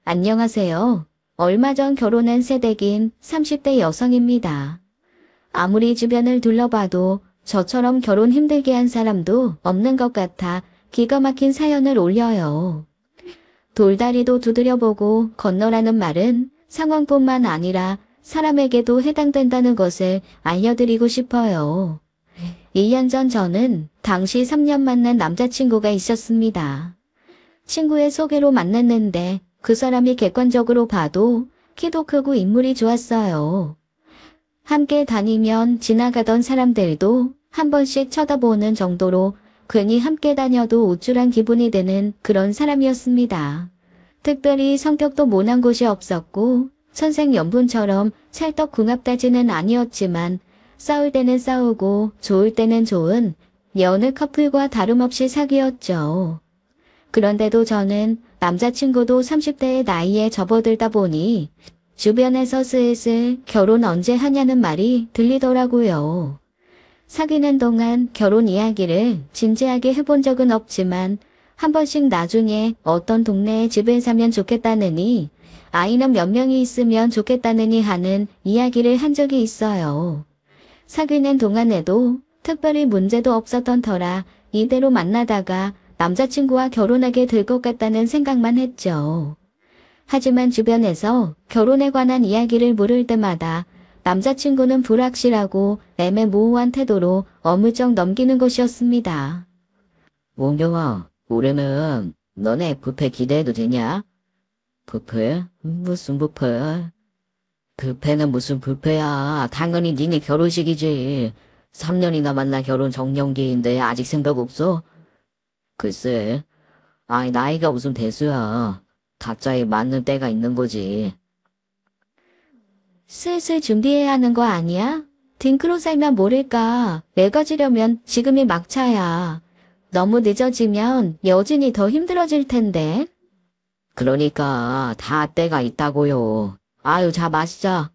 안녕하세요. 얼마 전 결혼한 새댁인 30대 여성입니다. 아무리 주변을 둘러봐도 저처럼 결혼 힘들게 한 사람도 없는 것 같아 기가 막힌 사연을 올려요. 돌다리도 두드려보고 건너라는 말은 상황뿐만 아니라 사람에게도 해당된다는 것을 알려드리고 싶어요. 1년 전 저는 당시 3년 만난 남자친구가 있었습니다. 친구의 소개로 만났는데 그 사람이 객관적으로 봐도 키도 크고 인물이 좋았어요. 함께 다니면 지나가던 사람들도 한 번씩 쳐다보는 정도로 괜히 함께 다녀도 우쭐한 기분이 드는 그런 사람이었습니다. 특별히 성격도 모난 곳이 없었고 천생연분처럼 찰떡궁합다지는 아니었지만 싸울 때는 싸우고 좋을 때는 좋은 여느 커플과 다름없이 사귀었죠. 그런데도 저는 남자친구도 30대의 나이에 접어들다 보니 주변에서 슬슬 결혼 언제 하냐는 말이 들리더라고요. 사귀는 동안 결혼 이야기를 진지하게 해본 적은 없지만 한 번씩 나중에 어떤 동네에 집을 사면 좋겠다느니 아이는 몇 명이 있으면 좋겠다느니 하는 이야기를 한 적이 있어요. 사귀는 동안에도 특별히 문제도 없었던 터라 이대로 만나다가 남자친구와 결혼하게 될 것 같다는 생각만 했죠. 하지만 주변에서 결혼에 관한 이야기를 물을 때마다 남자친구는 불확실하고 애매모호한 태도로 어물쩍 넘기는 것이었습니다. 원경아, 올해는 너네 뷔페 기대해도 되냐? 뷔페? 무슨 뷔페? 뷔페는 무슨 뷔페야. 당연히 니네 결혼식이지. 3년이나 만나 결혼 정년기인데 아직 생각 없어? 글쎄, 아이 나이가 무슨 대수야. 각자에 맞는 때가 있는 거지. 슬슬 준비해야 하는 거 아니야? 딩크로 살면 모를까. 늙어지려면 지금이 막차야. 너무 늦어지면 여진이 더 힘들어질 텐데. 그러니까 다 때가 있다고요. 아유, 자 마시자.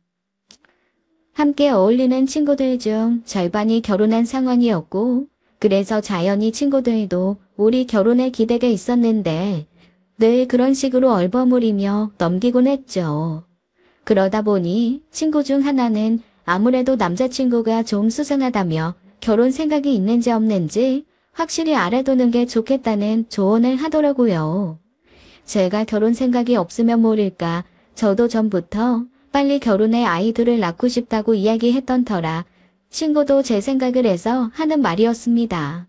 함께 어울리는 친구들 중 절반이 결혼한 상황이었고 그래서 자연히 친구들도 우리 결혼에 기대가 있었는데 늘 그런 식으로 얼버무리며 넘기곤 했죠. 그러다 보니 친구 중 하나는 아무래도 남자친구가 좀 수상하다며 결혼 생각이 있는지 없는지 확실히 알아두는 게 좋겠다는 조언을 하더라고요. 제가 결혼 생각이 없으면 모를까 저도 전부터 빨리 결혼해 아이들을 낳고 싶다고 이야기했던 터라 친구도 제 생각을 해서 하는 말이었습니다.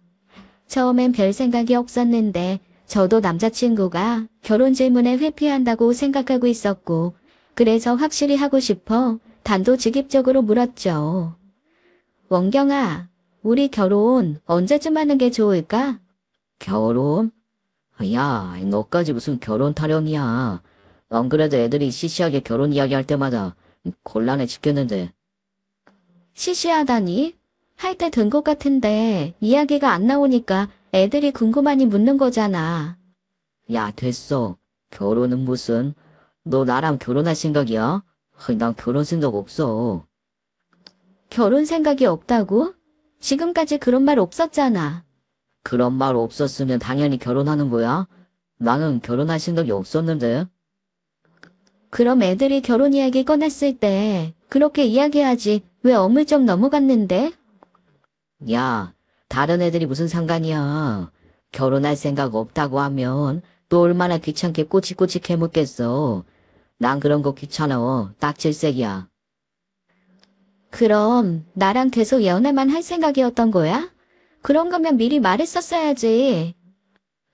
처음엔 별 생각이 없었는데 저도 남자친구가 결혼 질문에 회피한다고 생각하고 있었고 그래서 확실히 하고 싶어 단도직입적으로 물었죠. 원경아, 우리 결혼 언제쯤 하는 게 좋을까? 결혼? 야, 너까지 무슨 결혼 타령이야. 안 그래도 애들이 시시하게 결혼 이야기할 때마다 곤란해 죽겠는데. 시시하다니? 할 때 된 것 같은데 이야기가 안 나오니까 애들이 궁금하니 묻는 거잖아. 야, 됐어. 결혼은 무슨? 너 나랑 결혼할 생각이야? 난 결혼 생각 없어. 결혼 생각이 없다고? 지금까지 그런 말 없었잖아. 그런 말 없었으면 당연히 결혼하는 거야? 나는 결혼할 생각이 없었는데. 그럼 애들이 결혼 이야기 꺼냈을 때 그렇게 이야기하지 왜 어물쩍 넘어갔는데? 야, 다른 애들이 무슨 상관이야. 결혼할 생각 없다고 하면 또 얼마나 귀찮게 꼬치꼬치 캐묻겠어. 난 그런 거 귀찮아. 딱질색이야. 그럼 나랑 계속 연애만 할 생각이었던 거야? 그런 거면 미리 말했었어야지.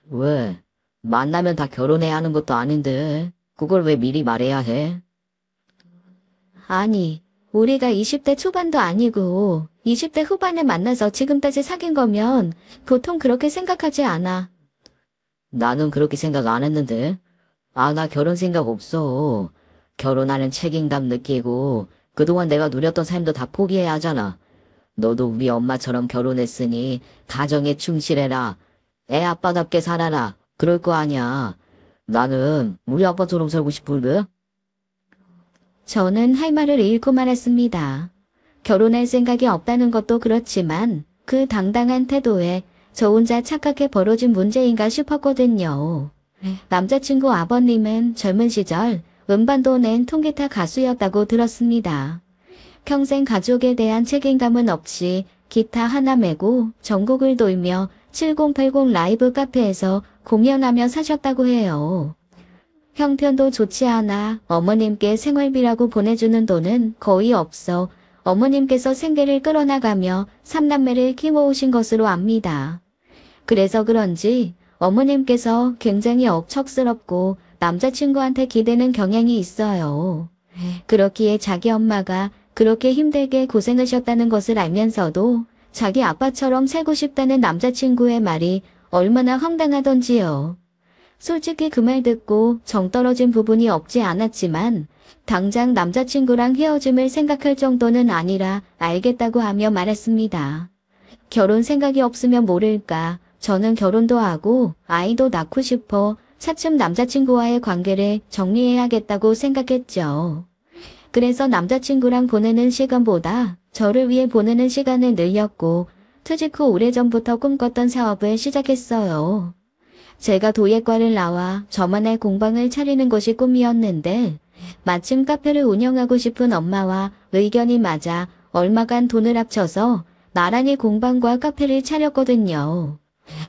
왜? 만나면 다 결혼해야 하는 것도 아닌데 그걸 왜 미리 말해야 해? 아니, 우리가 20대 초반도 아니고 20대 후반에 만나서 지금까지 사귄 거면 보통 그렇게 생각하지 않아. 나는 그렇게 생각 안 했는데. 아, 나 결혼 생각 없어. 결혼하는 책임감 느끼고 그동안 내가 누렸던 삶도 다 포기해야 하잖아. 너도 우리 엄마처럼 결혼했으니 가정에 충실해라. 애 아빠답게 살아라. 그럴 거 아니야. 나는 우리 아빠처럼 살고 싶은데. 저는 할 말을 잃고 말았습니다. 결혼할 생각이 없다는 것도 그렇지만 그 당당한 태도에 저 혼자 착각해 벌어진 문제인가 싶었거든요. 남자친구 아버님은 젊은 시절 음반도 낸 통기타 가수였다고 들었습니다. 평생 가족에 대한 책임감은 없이 기타 하나 메고 전국을 돌며 7080 라이브 카페에서 공연하며 사셨다고 해요. 형편도 좋지 않아 어머님께 생활비라고 보내주는 돈은 거의 없어 어머님께서 생계를 끌어나가며 3남매를 키워오신 것으로 압니다. 그래서 그런지 어머님께서 굉장히 억척스럽고 남자친구한테 기대는 경향이 있어요. 그렇기에 자기 엄마가 그렇게 힘들게 고생하셨다는 것을 알면서도 자기 아빠처럼 살고 싶다는 남자친구의 말이 얼마나 황당하던지요. 솔직히 그 말 듣고 정 떨어진 부분이 없지 않았지만 당장 남자친구랑 헤어짐을 생각할 정도는 아니라 알겠다고 하며 말했습니다. 결혼 생각이 없으면 모를까 저는 결혼도 하고 아이도 낳고 싶어 차츰 남자친구와의 관계를 정리해야겠다고 생각했죠. 그래서 남자친구랑 보내는 시간보다 저를 위해 보내는 시간을 늘렸고 퇴직 후 오래전부터 꿈꿨던 사업을 시작했어요. 제가 도예과를 나와 저만의 공방을 차리는 것이 꿈이었는데 마침 카페를 운영하고 싶은 엄마와 의견이 맞아 얼마간 돈을 합쳐서 나란히 공방과 카페를 차렸거든요.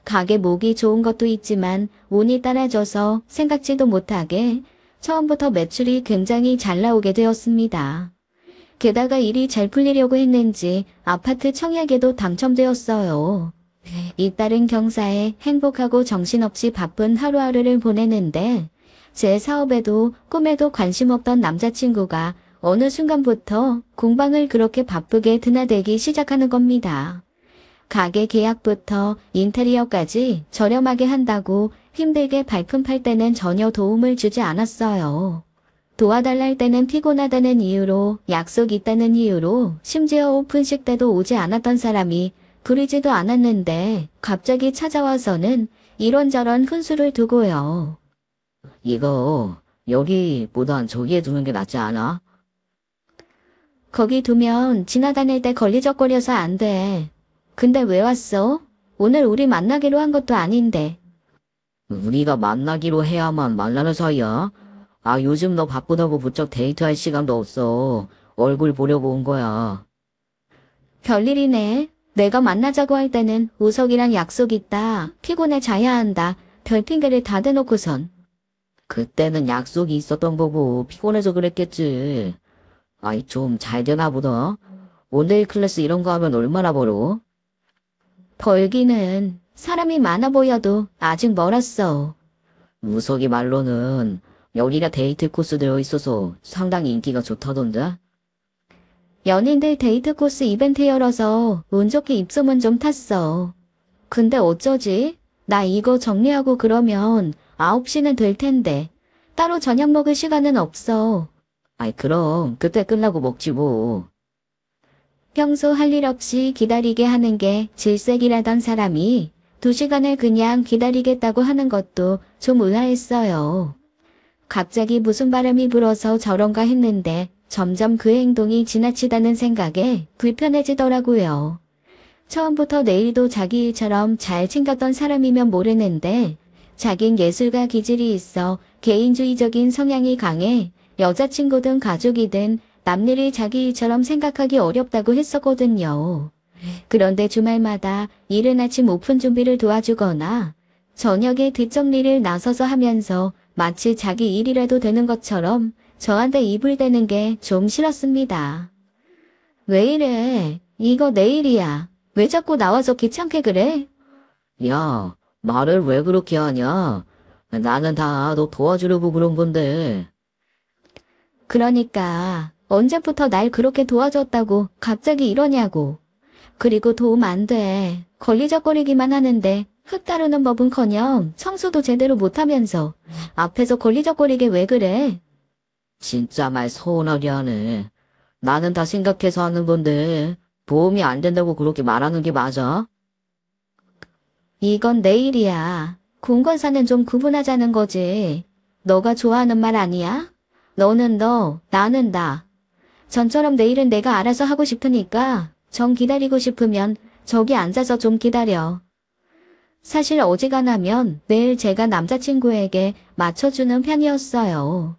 가게 목이 좋은 것도 있지만 운이 따라져서 생각지도 못하게 처음부터 매출이 굉장히 잘 나오게 되었습니다. 게다가 일이 잘 풀리려고 했는지 아파트 청약에도 당첨되었어요. 잇따른 경사에 행복하고 정신없이 바쁜 하루하루를 보내는데 제 사업에도 꿈에도 관심 없던 남자친구가 어느 순간부터 공방을 그렇게 바쁘게 드나들기 시작하는 겁니다. 가게 계약부터 인테리어까지 저렴하게 한다고 힘들게 발품 팔 때는 전혀 도움을 주지 않았어요. 도와달라 할 때는 피곤하다는 이유로 약속 있다는 이유로 심지어 오픈식 때도 오지 않았던 사람이 부르지도 않았는데 갑자기 찾아와서는 이런저런 훈수를 두고요. 이거 여기보단 저기에 두는 게 낫지 않아? 거기 두면 지나다닐 때 걸리적거려서 안 돼. 근데 왜 왔어? 오늘 우리 만나기로 한 것도 아닌데. 우리가 만나기로 해야만 만나는 사이야? 아, 요즘 너 바쁘다고 부쩍 데이트할 시간도 없어. 얼굴 보려고 온 거야. 별일이네. 내가 만나자고 할 때는 우석이랑 약속 있다. 피곤해 자야 한다. 별 핑계를 다 대놓고선. 그때는 약속이 있었던 거고 피곤해서 그랬겠지. 아이, 좀 잘 되나 보다. 원데이 클래스 이런 거 하면 얼마나 벌어? 벌기는 사람이 많아 보여도 아직 멀었어. 우석이 말로는 여기가 데이트 코스 되어 있어서 상당히 인기가 좋다던데? 연인들 데이트 코스 이벤트 열어서 운 좋게 입소문 좀 탔어. 근데 어쩌지? 나 이거 정리하고 그러면 9시는 될 텐데. 따로 저녁 먹을 시간은 없어. 아이, 그럼 그때 끝나고 먹지 뭐. 평소 할 일 없이 기다리게 하는 게 질색이라던 사람이 2시간을 그냥 기다리겠다고 하는 것도 좀 의아했어요. 갑자기 무슨 바람이 불어서 저런가 했는데 점점 그 행동이 지나치다는 생각에 불편해지더라고요. 처음부터 내일도 자기 일처럼 잘 챙겼던 사람이면 모르는데 자긴 예술가 기질이 있어 개인주의적인 성향이 강해 여자친구든 가족이든 남일을 자기 일처럼 생각하기 어렵다고 했었거든요. 그런데 주말마다 이른 아침 오픈 준비를 도와주거나 저녁에 뒷정리를 나서서 하면서 마치 자기 일이라도 되는 것처럼 저한테 입을 대는 게 좀 싫었습니다. 왜 이래? 이거 내일이야. 왜 자꾸 나와서 귀찮게 그래? 야, 말을 왜 그렇게 하냐? 나는 다 너 도와주려고 그런 건데. 그러니까 언제부터 날 그렇게 도와줬다고 갑자기 이러냐고. 그리고 도움 안 돼. 걸리적거리기만 하는데 흙 다루는 법은커녕 청소도 제대로 못하면서 앞에서 걸리적거리게 왜 그래? 진짜 말 서운하게 하네. 나는 다 생각해서 하는 건데 도움이 안 된다고 그렇게 말하는 게 맞아? 이건 내 일이야. 공건사는 좀 구분하자는 거지. 너가 좋아하는 말 아니야? 너는 너, 나는 나. 전처럼 내일은 내가 알아서 하고 싶으니까 정 기다리고 싶으면 저기 앉아서 좀 기다려. 사실 어지간하면 매일 제가 남자친구에게 맞춰주는 편이었어요.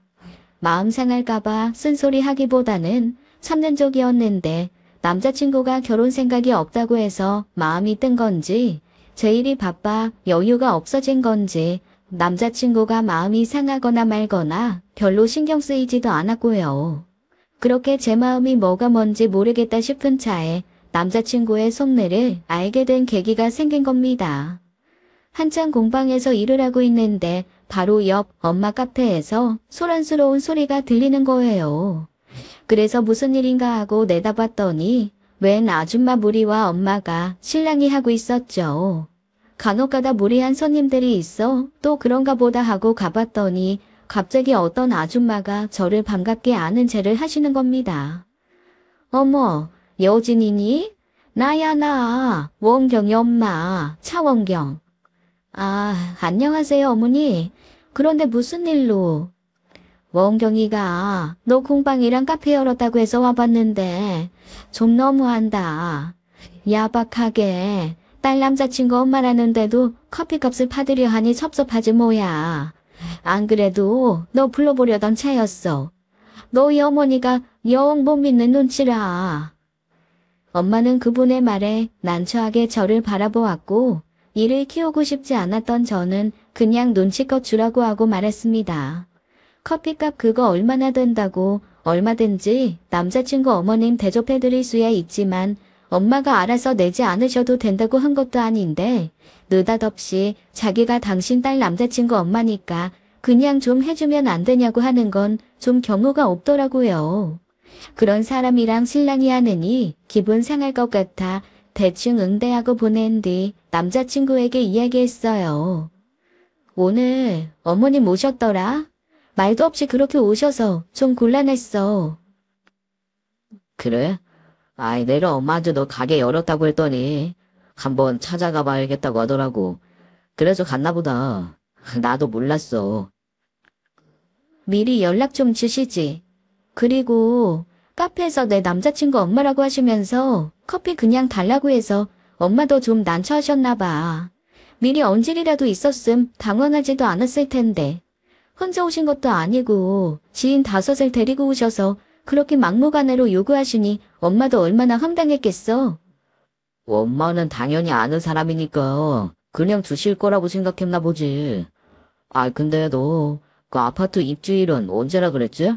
마음 상할까봐 쓴소리 하기보다는 참는 쪽이었는데 남자친구가 결혼 생각이 없다고 해서 마음이 뜬 건지 제 일이 바빠 여유가 없어진 건지 남자친구가 마음이 상하거나 말거나 별로 신경 쓰이지도 않았고요. 그렇게 제 마음이 뭐가 뭔지 모르겠다 싶은 차에 남자친구의 속내를 알게 된 계기가 생긴 겁니다. 한창 공방에서 일을 하고 있는데 바로 옆 엄마 카페에서 소란스러운 소리가 들리는 거예요. 그래서 무슨 일인가 하고 내다봤더니 웬 아줌마 무리와 엄마가 실랑이 하고 있었죠. 간혹가다 무리한 손님들이 있어 또 그런가 보다 하고 가봤더니 갑자기 어떤 아줌마가 저를 반갑게 아는 체를 하시는 겁니다. 어머, 여진이니? 나야 나, 원경이 엄마, 차원경. 아, 안녕하세요 어머니. 그런데 무슨 일로? 원경이가 너 공방이랑 카페 열었다고 해서 와봤는데 좀 너무한다. 야박하게 딸 남자친구 엄마라는데도 커피값을 받으려 하니 섭섭하지 뭐야. 안 그래도 너 불러보려던 차였어. 너희 어머니가 영 못 믿는 눈치라. 엄마는 그분의 말에 난처하게 저를 바라보았고 이를 키우고 싶지 않았던 저는 그냥 눈치껏 주라고 하고 말했습니다. 커피값 그거 얼마나 된다고 얼마든지 남자친구 어머님 대접해드릴 수야 있지만 엄마가 알아서 내지 않으셔도 된다고 한 것도 아닌데 느닷없이 자기가 당신 딸 남자친구 엄마니까 그냥 좀 해주면 안 되냐고 하는 건 좀 경우가 없더라고요. 그런 사람이랑 실랑이 하느니 기분 상할 것 같아 대충 응대하고 보낸 뒤 남자친구에게 이야기했어요. 오늘 어머님 오셨더라? 말도 없이 그렇게 오셔서 좀 곤란했어. 그래? 아이, 내가 엄마한테 너 가게 열었다고 했더니 한번 찾아가 봐야겠다고 하더라고. 그래서 갔나 보다. 나도 몰랐어. 미리 연락 좀 주시지. 그리고 카페에서 내 남자친구 엄마라고 하시면서 커피 그냥 달라고 해서 엄마도 좀 난처하셨나 봐. 미리 언질이라도 있었음 당황하지도 않았을 텐데. 혼자 오신 것도 아니고 지인 5을 데리고 오셔서 그렇게 막무가내로 요구하시니 엄마도 얼마나 황당했겠어. 엄마는 당연히 아는 사람이니까 그냥 주실 거라고 생각했나 보지. 아, 근데 너 그 아파트 입주일은 언제라 그랬지?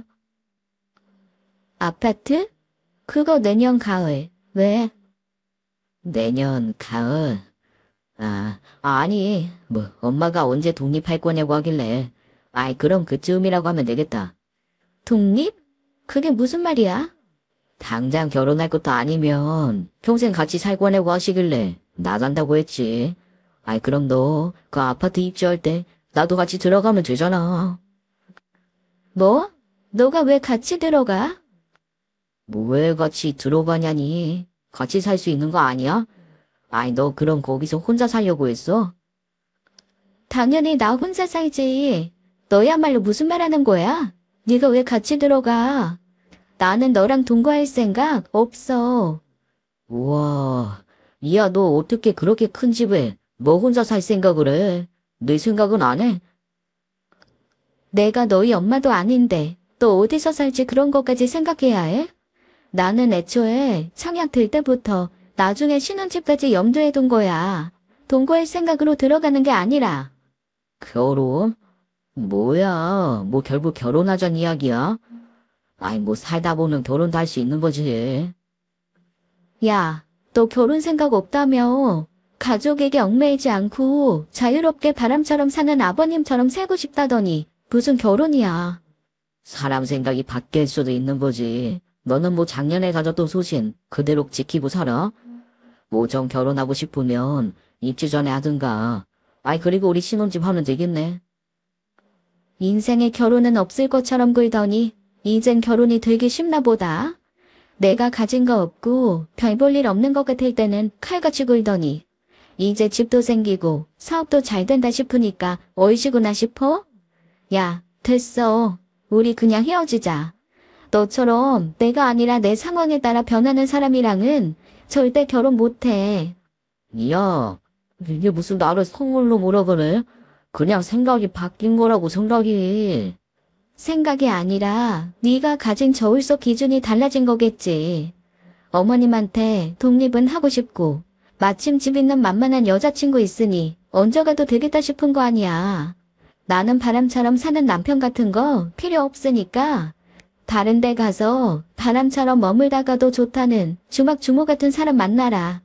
아파트? 그거 내년 가을. 왜? 내년 가을? 아니, 뭐 엄마가 언제 독립할 거냐고 하길래. 아이, 그럼 그쯤이라고 하면 되겠다. 독립? 그게 무슨 말이야? 당장 결혼할 것도 아니면 평생 같이 살 거냐고 하시길래 나간다고 했지. 아이, 그럼 너 그 아파트 입주할 때 나도 같이 들어가면 되잖아. 뭐? 너가 왜 같이 들어가? 뭐 왜 같이 들어가냐니. 같이 살 수 있는 거 아니야? 아이, 너 그럼 거기서 혼자 살려고 했어? 당연히 나 혼자 살지. 너야말로 무슨 말 하는 거야? 네가 왜 같이 들어가? 나는 너랑 동거할 생각 없어. 우와, 이야, 너 어떻게 그렇게 큰 집에 뭐 혼자 살 생각을 해? 내 생각은 안 해? 내가 너희 엄마도 아닌데 또 어디서 살지 그런 것까지 생각해야 해? 나는 애초에 청약 들 때부터 나중에 신혼집까지 염두에 둔 거야. 동거할 생각으로 들어가는 게 아니라. 결혼? 뭐야, 뭐 결국 결혼하자는 이야기야? 아이, 뭐 살다 보면 결혼도 할 수 있는 거지. 야, 너 결혼 생각 없다며. 가족에게 얽매이지 않고 자유롭게 바람처럼 사는 아버님처럼 살고 싶다더니 무슨 결혼이야. 사람 생각이 바뀔 수도 있는 거지. 너는 뭐 작년에 가졌던 소신 그대로 지키고 살아? 뭐 좀 결혼하고 싶으면 입주 전에 하든가. 아이, 그리고 우리 신혼집 하면 되겠네. 인생에 결혼은 없을 것처럼 굴더니 이젠 결혼이 되기 쉽나 보다. 내가 가진 거 없고 별 볼 일 없는 것 같을 때는 칼같이 굴더니 이제 집도 생기고 사업도 잘 된다 싶으니까 얼씨구나 싶어? 야, 됐어. 우리 그냥 헤어지자. 너처럼 내가 아니라 내 상황에 따라 변하는 사람이랑은 절대 결혼 못해. 야, 이게 무슨 나를 선물로 물어보네? 그냥 생각이 바뀐 거라고 생각이. 생각이 아니라 네가 가진 저울 속 기준이 달라진 거겠지. 어머님한테 독립은 하고 싶고 마침 집 있는 만만한 여자친구 있으니 언제 가도 되겠다 싶은 거 아니야. 나는 바람처럼 사는 남편 같은 거 필요 없으니까 다른 데 가서 바람처럼 머물다가도 좋다는 주막 주모 같은 사람 만나라.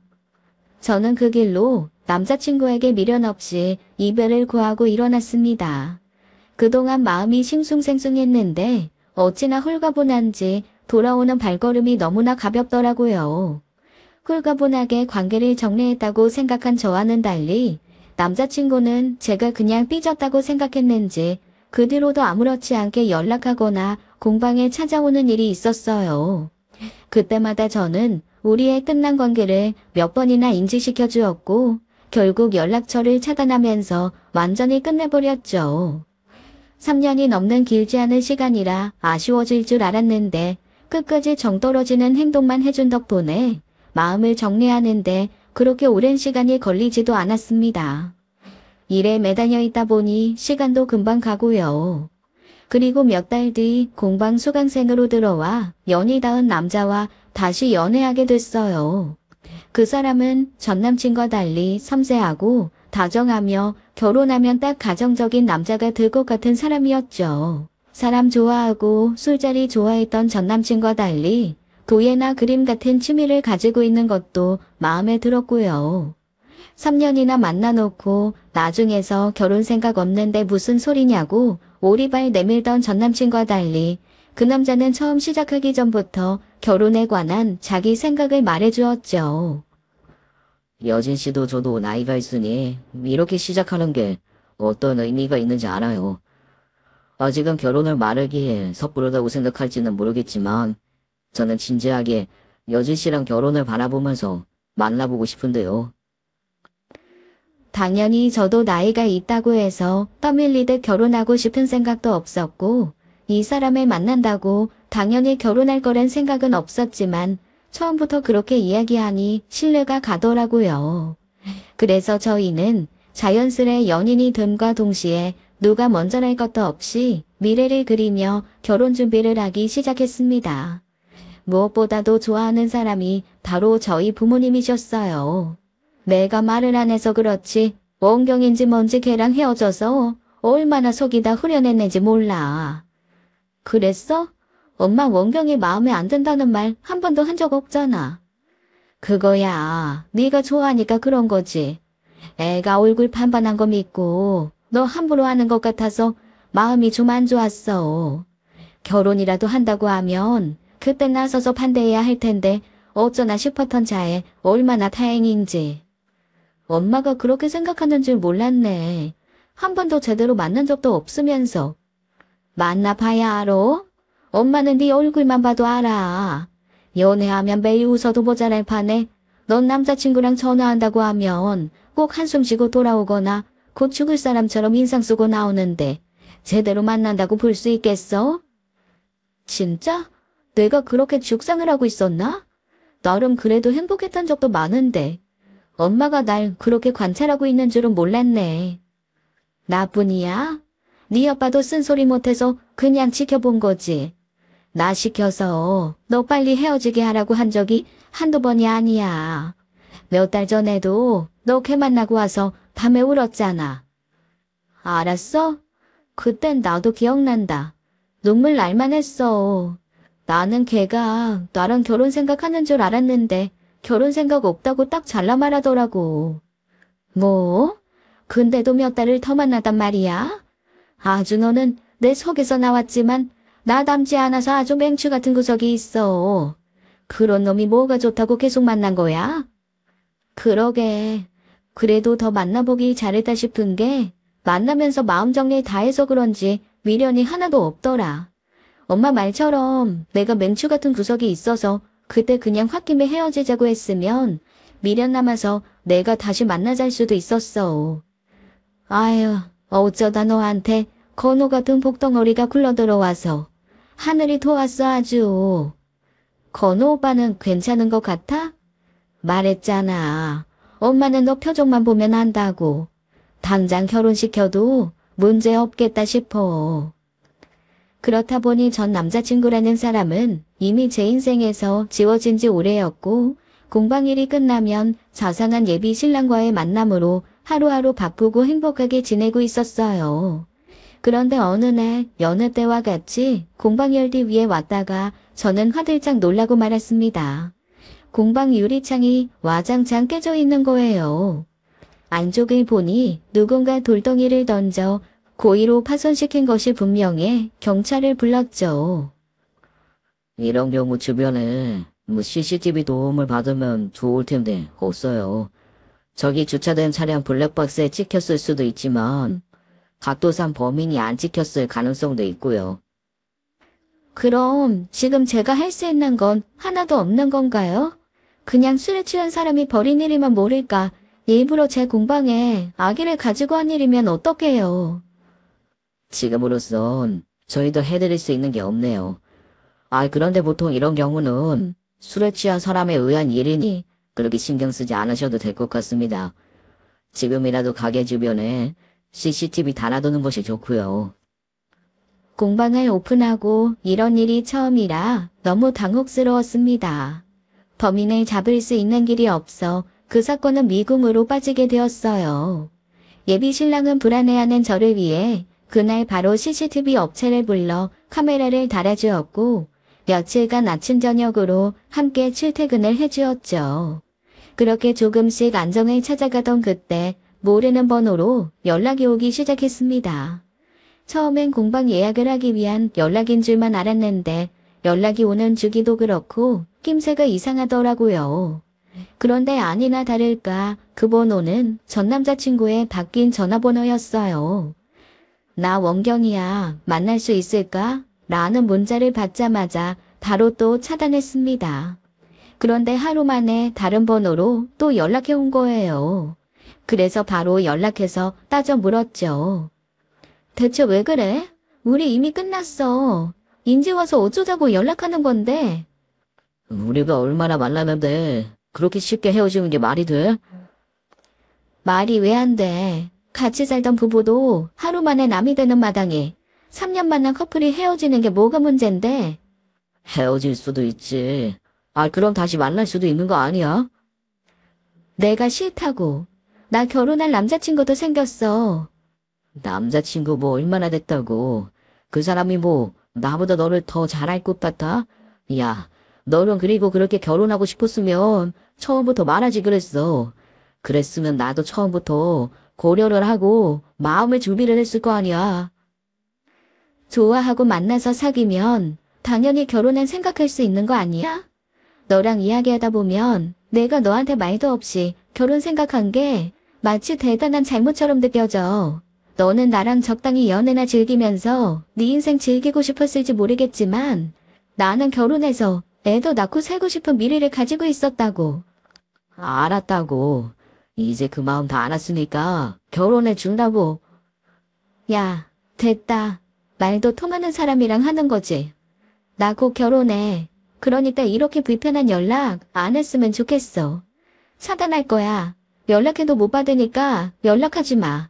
저는 그 길로 남자친구에게 미련 없이 이별을 구하고 일어났습니다. 그동안 마음이 싱숭생숭했는데 어찌나 홀가분한지 돌아오는 발걸음이 너무나 가볍더라고요. 홀가분하게 관계를 정리했다고 생각한 저와는 달리 남자친구는 제가 그냥 삐졌다고 생각했는지 그 뒤로도 아무렇지 않게 연락하거나 공방에 찾아오는 일이 있었어요. 그때마다 저는 우리의 끝난 관계를 몇 번이나 인지시켜 주었고 결국 연락처를 차단하면서 완전히 끝내버렸죠. 3년이 넘는 길지 않은 시간이라 아쉬워질 줄 알았는데 끝까지 정떨어지는 행동만 해준 덕분에 마음을 정리하는데 그렇게 오랜 시간이 걸리지도 않았습니다. 일에 매달려 있다 보니 시간도 금방 가고요. 그리고 몇 달 뒤 공방 수강생으로 들어와 연이 닿은 남자와 다시 연애하게 됐어요. 그 사람은 전 남친과 달리 섬세하고 다정하며 결혼하면 딱 가정적인 남자가 될 것 같은 사람이었죠. 사람 좋아하고 술자리 좋아했던 전 남친과 달리 도예나 그림 같은 취미를 가지고 있는 것도 마음에 들었고요. 3년이나 만나놓고 나중에서 결혼 생각 없는데 무슨 소리냐고 오리발 내밀던 전 남친과 달리 그 남자는 처음 시작하기 전부터 결혼에 관한 자기 생각을 말해주었죠. 여진 씨도 저도 나이가 있으니 이렇게 시작하는 게 어떤 의미가 있는지 알아요. 아직은 결혼을 말하기에 섣부르다고 생각할지는 모르겠지만 저는 진지하게 여진 씨랑 결혼을 바라보면서 만나보고 싶은데요. 당연히 저도 나이가 있다고 해서 떠밀리듯 결혼하고 싶은 생각도 없었고 이 사람을 만난다고 당연히 결혼할 거란 생각은 없었지만 처음부터 그렇게 이야기하니 신뢰가 가더라고요. 그래서 저희는 자연스레 연인이 됨과 동시에 누가 먼저랄 것도 없이 미래를 그리며 결혼 준비를 하기 시작했습니다. 무엇보다도 좋아하는 사람이 바로 저희 부모님이셨어요. 내가 말을 안 해서 그렇지 원경인지 뭔지 걔랑 헤어져서 얼마나 속이 다 후련했는지 몰라. 그랬어? 엄마 원경이 마음에 안 든다는 말 한 번도 한 적 없잖아. 그거야. 네가 좋아하니까 그런 거지. 애가 얼굴 반반한 거 믿고 너 함부로 하는 것 같아서 마음이 좀 안 좋았어. 결혼이라도 한다고 하면 그때 나서서 반대해야 할 텐데 어쩌나 싶었던 자에 얼마나 다행인지. 엄마가 그렇게 생각하는 줄 몰랐네. 한 번도 제대로 만난 적도 없으면서. 만나봐야 알아? 엄마는 네 얼굴만 봐도 알아. 연애하면 매일 웃어도 모자랄 판에 넌 남자친구랑 전화한다고 하면 꼭 한숨 쉬고 돌아오거나 곧 죽을 사람처럼 인상 쓰고 나오는데 제대로 만난다고 볼 수 있겠어? 진짜? 내가 그렇게 죽상을 하고 있었나? 나름 그래도 행복했던 적도 많은데 엄마가 날 그렇게 관찰하고 있는 줄은 몰랐네. 나뿐이야? 네 아빠도 쓴소리 못해서 그냥 지켜본 거지. 나 시켜서 너 빨리 헤어지게 하라고 한 적이 한두 번이 아니야. 몇 달 전에도 너 걔 만나고 와서 밤에 울었잖아. 알았어? 그땐 나도 기억난다. 눈물 날만 했어. 나는 걔가 나랑 결혼 생각하는 줄 알았는데 결혼 생각 없다고 딱 잘라 말하더라고. 뭐? 근데도 몇 달을 더 만나단 말이야? 아주 너는 내 속에서 나왔지만 나 닮지 않아서 아주 맹추 같은 구석이 있어. 그런 놈이 뭐가 좋다고 계속 만난 거야? 그러게. 그래도 더 만나보기 잘했다 싶은 게 만나면서 마음 정리 다 해서 그런지 미련이 하나도 없더라. 엄마 말처럼 내가 맹추 같은 구석이 있어서 그때 그냥 홧김에 헤어지자고 했으면 미련 남아서 내가 다시 만나잘 수도 있었어. 아유, 어쩌다 너한테 건호 같은 복덩어리가 굴러들어와서 하늘이 도왔어 아주. 건호 오빠는 괜찮은 것 같아? 말했잖아. 엄마는 너 표정만 보면 안다고. 당장 결혼시켜도 문제 없겠다 싶어. 그렇다 보니 전 남자친구라는 사람은 이미 제 인생에서 지워진 지 오래였고 공방일이 끝나면 자상한 예비 신랑과의 만남으로 하루하루 바쁘고 행복하게 지내고 있었어요. 그런데 어느 날 여느 때와 같이 공방열기 위에 왔다가 저는 화들짝 놀라고 말았습니다. 공방 유리창이 와장창 깨져 있는 거예요. 안쪽을 보니 누군가 돌덩이를 던져 고의로 파손시킨 것이 분명해 경찰을 불렀죠. 이런 경우 주변에 CCTV 도움을 받으면 좋을 텐데 없어요. 저기 주차된 차량 블랙박스에 찍혔을 수도 있지만 각도상 범인이 안 찍혔을 가능성도 있고요. 그럼 지금 제가 할 수 있는 건 하나도 없는 건가요? 그냥 술에 취한 사람이 벌인 일이면 모를까 일부러 제 공방에 아기를 가지고 한 일이면 어떡해요. 지금으로선 저희도 해드릴 수 있는 게 없네요. 그런데 보통 이런 경우는 술에 취한 사람에 의한 일이니 그렇게 신경 쓰지 않으셔도 될 것 같습니다. 지금이라도 가게 주변에 CCTV 달아두는 것이 좋고요. 공방을 오픈하고 이런 일이 처음이라 너무 당혹스러웠습니다. 범인을 잡을 수 있는 길이 없어 그 사건은 미궁으로 빠지게 되었어요. 예비 신랑은 불안해하는 저를 위해 그날 바로 CCTV 업체를 불러 카메라를 달아주었고 며칠간 아침 저녁으로 함께 출퇴근을 해주었죠. 그렇게 조금씩 안정을 찾아가던 그때 모르는 번호로 연락이 오기 시작했습니다. 처음엔 공방 예약을 하기 위한 연락인 줄만 알았는데 연락이 오는 주기도 그렇고 낌새가 이상하더라고요. 그런데 아니나 다를까 그 번호는 전 남자친구의 바뀐 전화번호였어요. 나 원경이야. 만날 수 있을까? 라는 문자를 받자마자 바로 또 차단했습니다. 그런데 하루 만에 다른 번호로 또 연락해 온 거예요. 그래서 바로 연락해서 따져 물었죠. 대체 왜 그래? 우리 이미 끝났어. 인제 와서 어쩌자고 연락하는 건데. 우리가 얼마나 만났는데 그렇게 쉽게 헤어지는 게 말이 돼? 말이 왜 안 돼? 같이 살던 부부도 하루 만에 남이 되는 마당에 3년 만난 커플이 헤어지는 게 뭐가 문제인데? 헤어질 수도 있지. 그럼 다시 만날 수도 있는 거 아니야? 내가 싫다고. 나 결혼할 남자친구도 생겼어. 남자친구 뭐 얼마나 됐다고. 그 사람이 뭐 나보다 너를 더 잘할 것 같아? 야, 너는 그리고 그렇게 결혼하고 싶었으면 처음부터 말하지 그랬어. 그랬으면 나도 처음부터 고려를 하고 마음의 준비를 했을 거 아니야. 좋아하고 만나서 사귀면 당연히 결혼은 생각할 수 있는 거 아니야? 너랑 이야기하다 보면 내가 너한테 말도 없이 결혼 생각한 게 마치 대단한 잘못처럼 느껴져. 너는 나랑 적당히 연애나 즐기면서 네 인생 즐기고 싶었을지 모르겠지만 나는 결혼해서 애도 낳고 살고 싶은 미래를 가지고 있었다고. 알았다고. 이제 그 마음 다 알았으니까 결혼해 준다고. 야, 됐다. 말도 통하는 사람이랑 하는 거지. 나 곧 결혼해. 그러니까 이렇게 불편한 연락 안 했으면 좋겠어. 차단할 거야. 연락해도 못 받으니까 연락하지 마.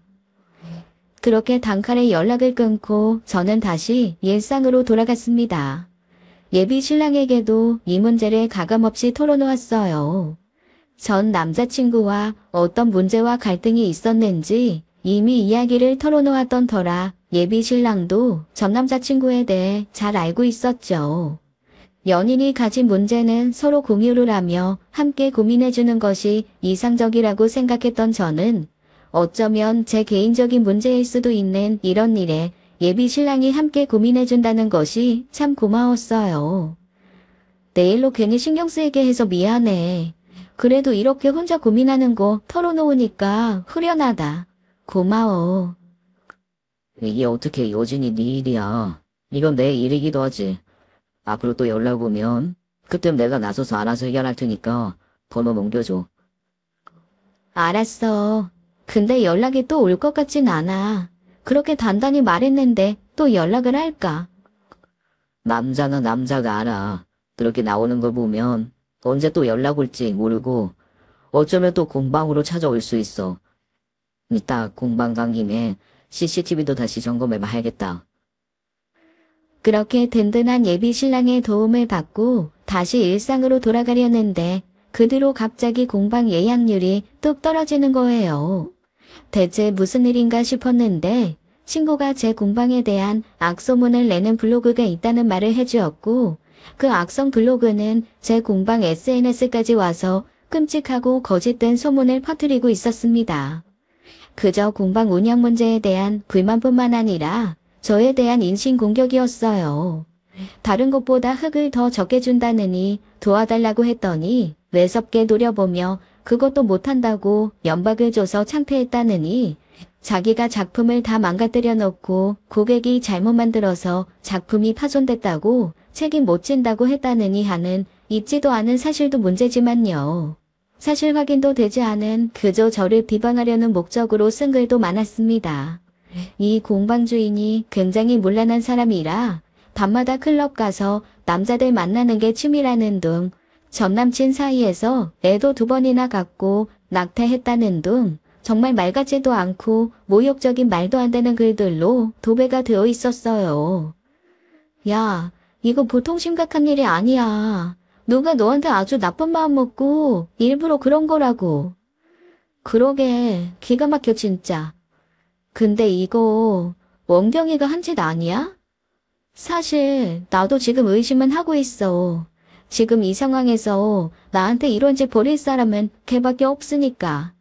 그렇게 단칼에 연락을 끊고 저는 다시 일상으로 돌아갔습니다. 예비 신랑에게도 이 문제를 가감없이 털어놓았어요. 전 남자친구와 어떤 문제와 갈등이 있었는지 이미 이야기를 털어놓았던 터라 예비 신랑도 전 남자친구에 대해 잘 알고 있었죠. 연인이 가진 문제는 서로 공유를 하며 함께 고민해주는 것이 이상적이라고 생각했던 저는 어쩌면 제 개인적인 문제일 수도 있는 이런 일에 예비 신랑이 함께 고민해준다는 것이 참 고마웠어요. 내 일로 괜히 신경 쓰이게 해서 미안해. 그래도 이렇게 혼자 고민하는 거 털어놓으니까 후련하다. 고마워. 이게 어떻게 여진이 네 일이야. 이건 내 일이기도 하지. 앞으로 또 연락 오면 그땐 내가 나서서 알아서 해결할 테니까 번호 넘겨줘. 알았어. 근데 연락이 또 올 것 같진 않아. 그렇게 단단히 말했는데 또 연락을 할까? 남자는 남자가 알아. 그렇게 나오는 걸 보면 언제 또 연락 올지 모르고 어쩌면 또 공방으로 찾아올 수 있어. 이따 공방 간 김에 CCTV도 다시 점검해 봐야겠다. 그렇게 든든한 예비 신랑의 도움을 받고 다시 일상으로 돌아가려는데 그 뒤로 갑자기 공방 예약률이 뚝 떨어지는 거예요. 대체 무슨 일인가 싶었는데 친구가 제 공방에 대한 악소문을 내는 블로그가 있다는 말을 해주었고 그 악성 블로그는 제 공방 SNS까지 와서 끔찍하고 거짓된 소문을 퍼뜨리고 있었습니다. 그저 공방 운영 문제에 대한 불만뿐만 아니라 저에 대한 인신공격이었어요. 다른 것보다 흙을 더 적게 준다느니 도와달라고 했더니 매섭게 노려보며 그것도 못한다고 연박을 줘서 창피했다느니 자기가 작품을 다 망가뜨려 놓고 고객이 잘못 만들어서 작품이 파손됐다고 책임 못 진다고 했다느니 하는 있지도 않은 사실도 문제지만요. 사실 확인도 되지 않은 그저 저를 비방하려는 목적으로 쓴 글도 많았습니다. 이 공방 주인이 굉장히 문란한 사람이라 밤마다 클럽 가서 남자들 만나는 게 취미라는 둥, 전남친 사이에서 애도 2번이나 갖고 낙태했다는 둥, 정말 말 같지도 않고 모욕적인 말도 안 되는 글들로 도배가 되어 있었어요. 야, 이거 보통 심각한 일이 아니야. 누가 너한테 아주 나쁜 마음 먹고 일부러 그런 거라고. 그러게, 기가 막혀 진짜. 근데 이거 원경이가 한 짓 아니야? 사실 나도 지금 의심은 하고 있어. 지금 이 상황에서 나한테 이런 짓 벌일 사람은 걔밖에 없으니까.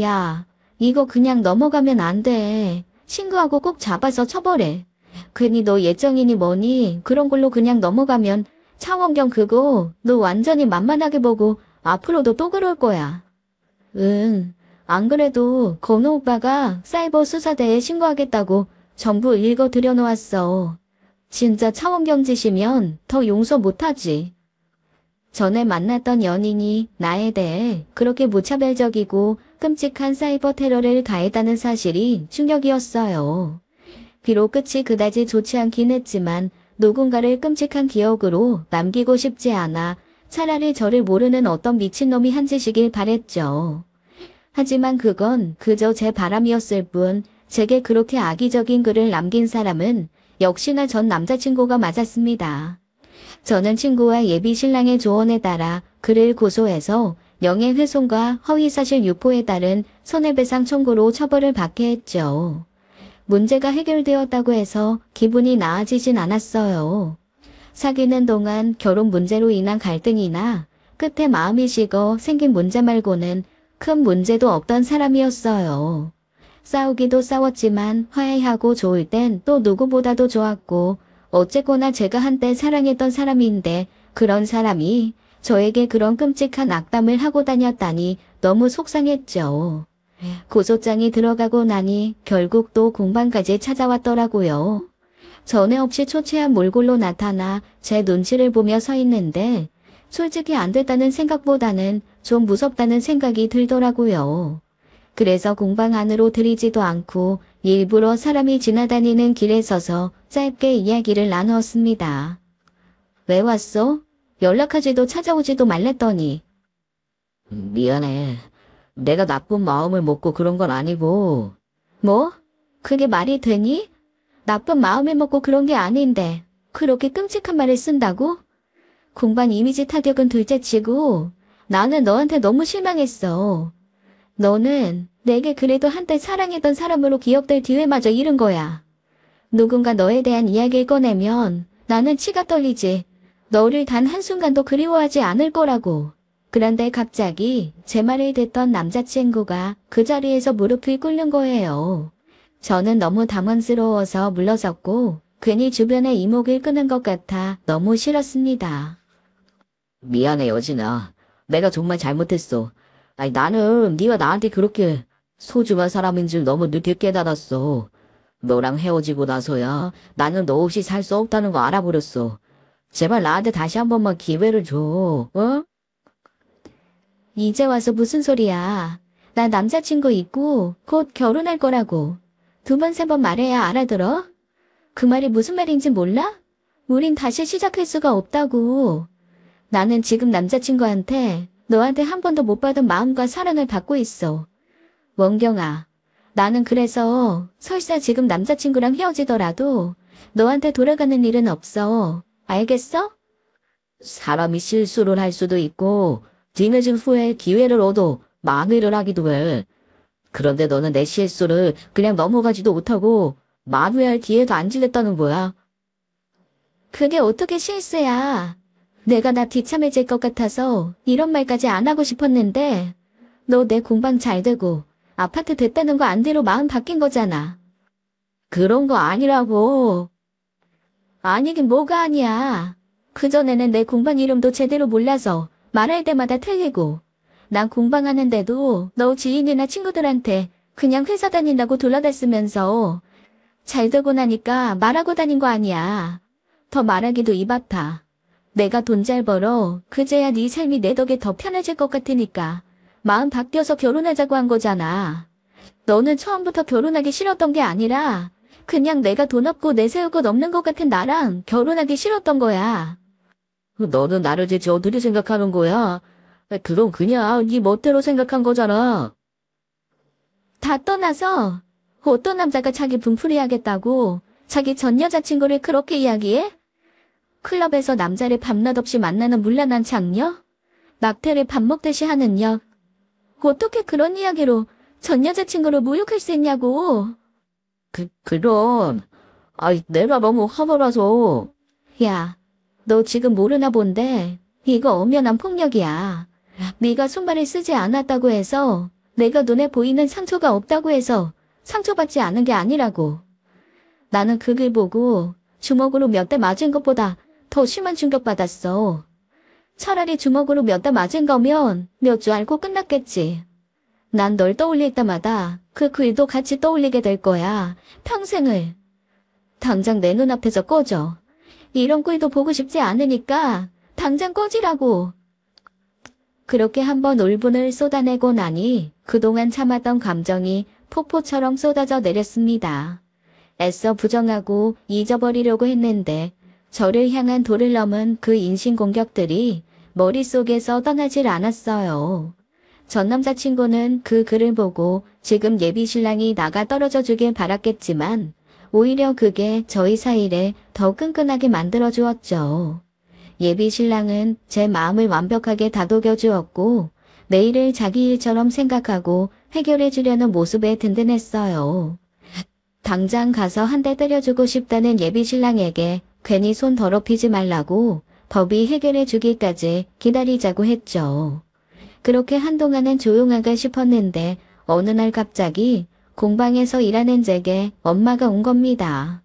야, 이거 그냥 넘어가면 안 돼. 신고하고 꼭 잡아서 처벌해. 괜히 너 예정이니 뭐니 그런 걸로 그냥 넘어가면 차원경 그거 너 완전히 만만하게 보고 앞으로도 또 그럴 거야. 응. 안 그래도 건우 오빠가 사이버 수사대에 신고하겠다고 전부 읽어 들여놓았어. 진짜 차원경 짓이면 더 용서 못하지. 전에 만났던 연인이 나에 대해 그렇게 무차별적이고 끔찍한 사이버 테러를 가했다는 사실이 충격이었어요. 비록 끝이 그다지 좋지 않긴 했지만 누군가를 끔찍한 기억으로 남기고 싶지 않아 차라리 저를 모르는 어떤 미친놈이 한 짓이길 바랬죠. 하지만 그건 그저 제 바람이었을 뿐 제게 그렇게 악의적인 글을 남긴 사람은 역시나 전 남자친구가 맞았습니다. 저는 친구와 예비 신랑의 조언에 따라 그를 고소해서 명예훼손과 허위사실 유포에 따른 손해배상 청구로 처벌을 받게 했죠. 문제가 해결되었다고 해서 기분이 나아지진 않았어요. 사귀는 동안 결혼 문제로 인한 갈등이나 끝에 마음이 식어 생긴 문제 말고는 큰 문제도 없던 사람이었어요. 싸우기도 싸웠지만 화해하고 좋을 땐 또 누구보다도 좋았고 어쨌거나 제가 한때 사랑했던 사람인데 그런 사람이 저에게 그런 끔찍한 악담을 하고 다녔다니 너무 속상했죠. 고소장이 들어가고 나니 결국 또 공방까지 찾아왔더라고요. 전에 없이 초췌한 몰골로 나타나 제 눈치를 보며 서 있는데 솔직히 안 됐다는 생각보다는 좀 무섭다는 생각이 들더라고요. 그래서 공방 안으로 들이지도 않고 일부러 사람이 지나다니는 길에 서서 짧게 이야기를 나누었습니다. 왜 왔어? 연락하지도 찾아오지도 말랬더니. 미안해. 내가 나쁜 마음을 먹고 그런 건 아니고. 뭐? 그게 말이 되니? 나쁜 마음을 먹고 그런 게 아닌데 그렇게 끔찍한 말을 쓴다고? 공방 이미지 타격은 둘째치고 나는 너한테 너무 실망했어. 너는 내게 그래도 한때 사랑했던 사람으로 기억될 기회마저 잃은 거야. 누군가 너에 대한 이야기를 꺼내면 나는 치가 떨리지. 너를 단 한순간도 그리워하지 않을 거라고. 그런데 갑자기 제 말을 듣던 남자친구가 그 자리에서 무릎을 꿇는 거예요. 저는 너무 당황스러워서 물러섰고 괜히 주변의 이목을 끄는 것 같아 너무 싫었습니다. 미안해 여진아. 내가 정말 잘못했어. 아니 나는 네가 나한테 그렇게 소중한 사람인 줄 너무 늦게 깨달았어. 너랑 헤어지고 나서야 나는 너 없이 살 수 없다는 거 알아버렸어. 제발 나한테 다시 한 번만 기회를 줘. 어? 이제 와서 무슨 소리야. 나 남자친구 있고 곧 결혼할 거라고. 2번, 3번 말해야 알아들어? 그 말이 무슨 말인지 몰라? 우린 다시 시작할 수가 없다고. 나는 지금 남자친구한테 너한테 한 번도 못 받은 마음과 사랑을 받고 있어. 원경아, 나는 그래서 설사 지금 남자친구랑 헤어지더라도 너한테 돌아가는 일은 없어. 알겠어? 사람이 실수를 할 수도 있고 뒤늦은 후에 기회를 얻어 만회를 하기도 해. 그런데 너는 내 실수를 그냥 넘어가지도 못하고 만회할 기회도 안 질렸다는 거야. 그게 어떻게 실수야. 내가 나 비참해질 것 같아서 이런 말까지 안 하고 싶었는데 너 내 공방 잘 되고 아파트 됐다는 거 안대로 마음 바뀐 거잖아. 그런 거 아니라고. 아니긴 뭐가 아니야. 그전에는 내 공방 이름도 제대로 몰라서 말할 때마다 틀리고 난 공방하는데도 너 지인이나 친구들한테 그냥 회사 다닌다고 돌아다니면서 잘 되고 나니까 말하고 다닌 거 아니야. 더 말하기도 입 아파. 내가 돈 잘 벌어 그제야 네 삶이 내 덕에 더 편해질 것 같으니까 마음 바뀌어서 결혼하자고 한 거잖아. 너는 처음부터 결혼하기 싫었던 게 아니라 그냥 내가 돈 없고 내세울 것 없는 것 같은 나랑 결혼하기 싫었던 거야. 너는 나를 대체 어떻게 생각하는 거야? 그건 그냥 네 멋대로 생각한 거잖아. 다 떠나서 어떤 남자가 자기 분풀이하겠다고 자기 전 여자친구를 그렇게 이야기해? 클럽에서 남자를 밤낮 없이 만나는 문란한 장녀? 낙태를 밥 먹듯이 하는 녀? 어떻게 그런 이야기로 전 여자친구를 모욕할 수 있냐고. 그럼. 내가 너무 화나서. 야, 너 지금 모르나 본데 이거 엄연한 폭력이야. 네가 손발을 쓰지 않았다고 해서 내가 눈에 보이는 상처가 없다고 해서 상처받지 않은 게 아니라고. 나는 그 글 보고 주먹으로 몇 대 맞은 것보다 더 심한 충격받았어. 차라리 주먹으로 몇 대 맞은 거면 몇 주 알고 끝났겠지. 난 널 떠올릴 때마다 그 글도 같이 떠올리게 될 거야. 평생을. 당장 내 눈앞에서 꺼져. 이런 꼴도 보고 싶지 않으니까 당장 꺼지라고. 그렇게 한번 울분을 쏟아내고 나니 그동안 참았던 감정이 폭포처럼 쏟아져 내렸습니다. 애써 부정하고 잊어버리려고 했는데 저를 향한 돌을 넘은 그 인신공격들이 머릿속에서 떠나질 않았어요. 전 남자친구는 그 글을 보고 지금 예비 신랑이 나가 떨어져 주길 바랐겠지만 오히려 그게 저희 사이를 더 끈끈하게 만들어 주었죠. 예비 신랑은 제 마음을 완벽하게 다독여 주었고 내일을 자기 일처럼 생각하고 해결해 주려는 모습에 든든했어요. 당장 가서 한 대 때려주고 싶다는 예비 신랑에게 괜히 손 더럽히지 말라고 법이 해결해 주기까지 기다리자고 했죠. 그렇게 한동안은 조용하게 싶었는데 어느 날 갑자기 공방에서 일하는 제게 엄마가 온 겁니다.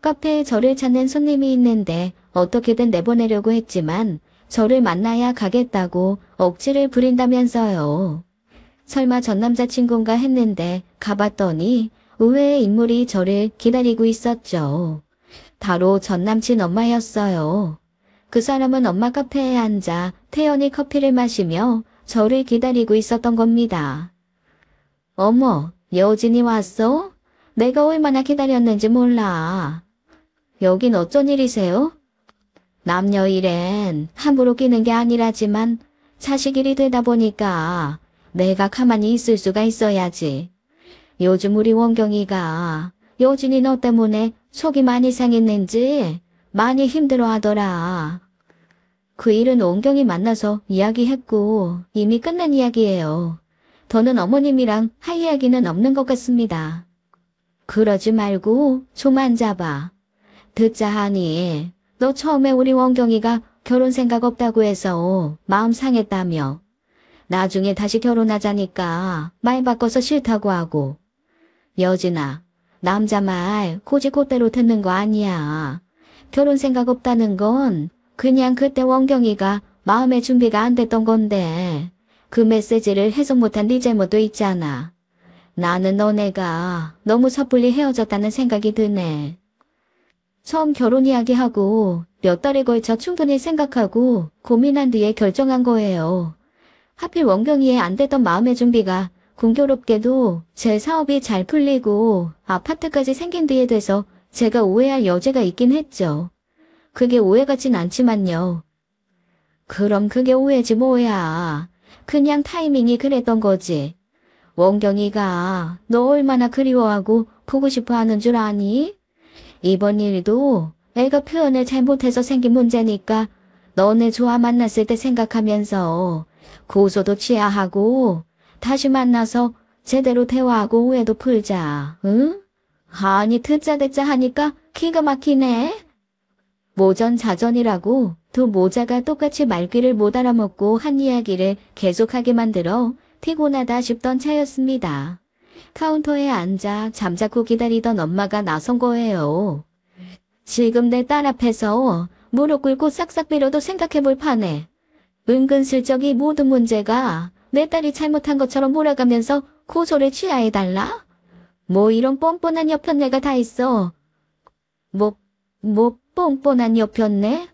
카페에 저를 찾는 손님이 있는데 어떻게든 내보내려고 했지만 저를 만나야 가겠다고 억지를 부린다면서요. 설마 전 남자친구인가 했는데 가봤더니 의외의 인물이 저를 기다리고 있었죠. 바로 전 남친 엄마였어요. 그 사람은 엄마 카페에 앉아 태연히 커피를 마시며 저를 기다리고 있었던 겁니다. 어머, 여진이 왔어? 내가 얼마나 기다렸는지 몰라. 여긴 어쩐 일이세요? 남녀 일엔 함부로 끼는 게 아니라지만 자식 일이 되다 보니까 내가 가만히 있을 수가 있어야지. 요즘 우리 원경이가 여진이 너 때문에 속이 많이 상했는지 많이 힘들어하더라. 그 일은 원경이 만나서 이야기했고 이미 끝난 이야기예요. 더는 어머님이랑 할 이야기는 없는 것 같습니다. 그러지 말고 좀 앉아봐. 듣자 하니 너 처음에 우리 원경이가 결혼 생각 없다고 해서 마음 상했다며. 나중에 다시 결혼하자니까 말 바꿔서 싫다고 하고. 여진아, 남자 말 고지고대로 듣는 거 아니야. 결혼 생각 없다는 건 그냥 그때 원경이가 마음의 준비가 안 됐던 건데 그 메시지를 해석 못한 네 잘못도 있잖아. 나는 너네가 너무 섣불리 헤어졌다는 생각이 드네. 처음 결혼 이야기하고 몇 달에 걸쳐 충분히 생각하고 고민한 뒤에 결정한 거예요. 하필 원경이의 안 됐던 마음의 준비가 공교롭게도 제 사업이 잘 풀리고 아파트까지 생긴 뒤에 돼서 제가 오해할 여지가 있긴 했죠. 그게 오해 같진 않지만요. 그럼 그게 오해지 뭐야. 그냥 타이밍이 그랬던 거지. 원경이가 너 얼마나 그리워하고 보고 싶어 하는 줄 아니? 이번 일도 애가 표현을 잘못해서 생긴 문제니까 너네 조아 만났을 때 생각하면서 고소도 취하하고 다시 만나서 제대로 대화하고 오해도 풀자. 응? 아니 듣자 듣자 하니까 기가 막히네. 모전자전이라고 두 모자가 똑같이 말귀를 못 알아먹고 한 이야기를 계속하게 만들어 피곤하다 싶던 차였습니다. 카운터에 앉아 잠자코 기다리던 엄마가 나선 거예요. 지금 내 딸 앞에서 무릎 꿇고 싹싹 빌어도 생각해볼 판에 은근슬쩍 이 모든 문제가 내 딸이 잘못한 것처럼 몰아가면서 고소를 취하해달라? 뭐 이런 뻔뻔한 여편네가 다 있어. 뭐 뻔뻔한 여편네?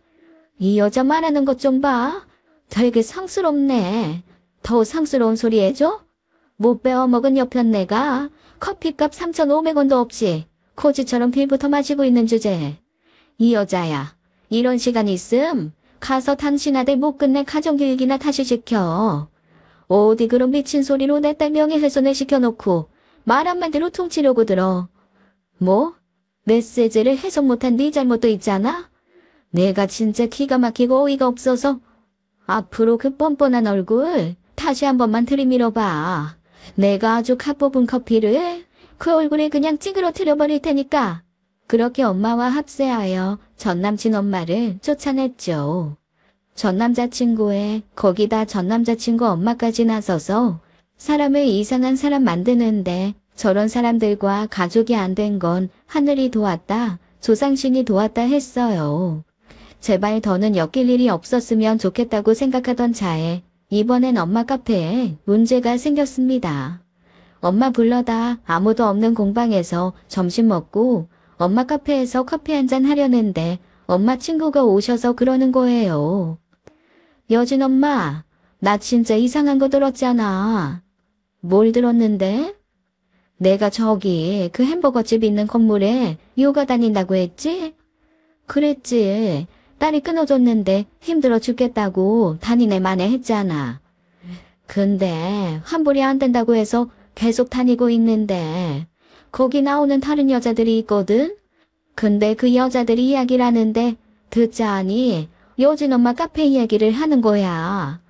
이 여자 말하는 것 좀 봐. 되게 상스럽네. 더 상스러운 소리 해줘? 못 빼어먹은 여편네가 커피값 3,500원도 없이 코지처럼 빌부터 마시고 있는 주제에 이 여자야. 이런 시간 있음 가서 당신 아들 못 끝내 가정교육이나 다시 시켜. 어디 그런 미친 소리로 내 딸 명예훼손을 시켜놓고 말 한마디로 퉁치려고 들어. 뭐? 메시지를 해석 못한 네 잘못도 있잖아? 내가 진짜 기가 막히고 어이가 없어서 앞으로 그 뻔뻔한 얼굴 다시 한 번만 들이밀어봐. 내가 아주 갓 뽑은 커피를 그 얼굴에 그냥 찌그러뜨려 버릴 테니까. 그렇게 엄마와 합세하여 전남친 엄마를 쫓아냈죠. 전남자친구에 거기다 전남자친구 엄마까지 나서서 사람을 이상한 사람 만드는데 저런 사람들과 가족이 안 된 건 하늘이 도왔다, 조상신이 도왔다 했어요. 제발 더는 엮일 일이 없었으면 좋겠다고 생각하던 차에 이번엔 엄마 카페에 문제가 생겼습니다. 엄마 불러다 아무도 없는 공방에서 점심 먹고 엄마 카페에서 커피 한잔 하려는데 엄마 친구가 오셔서 그러는 거예요. 여진 엄마, 나 진짜 이상한 거 들었잖아. 뭘 들었는데? 내가 저기 그 햄버거집 있는 건물에 요가 다닌다고 했지? 그랬지. 딸이 끊어졌는데 힘들어 죽겠다고 다니네 만에 했잖아. 근데 환불이 안 된다고 해서 계속 다니고 있는데 거기 나오는 다른 여자들이 있거든? 근데 그 여자들이 이야기를 하는데 듣자하니 여진 엄마 카페 이야기를 하는 거야.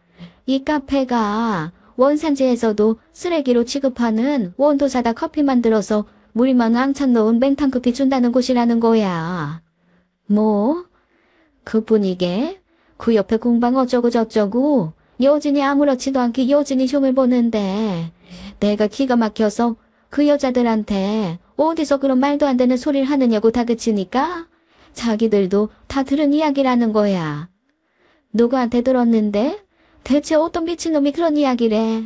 이 카페가 원산지에서도 쓰레기로 취급하는 원도 사다 커피 만들어서 물만 왕창 넣은 맹탕커피 준다는 곳이라는 거야. 뭐? 그뿐이게? 그 옆에 공방 어쩌고 저쩌고 여진이 아무렇지도 않게 여진이 흉을 보는데 내가 기가 막혀서 그 여자들한테 어디서 그런 말도 안 되는 소리를 하느냐고 다그치니까 자기들도 다 들은 이야기라는 거야. 누구한테 들었는데? 대체 어떤 미친놈이 그런 이야기래.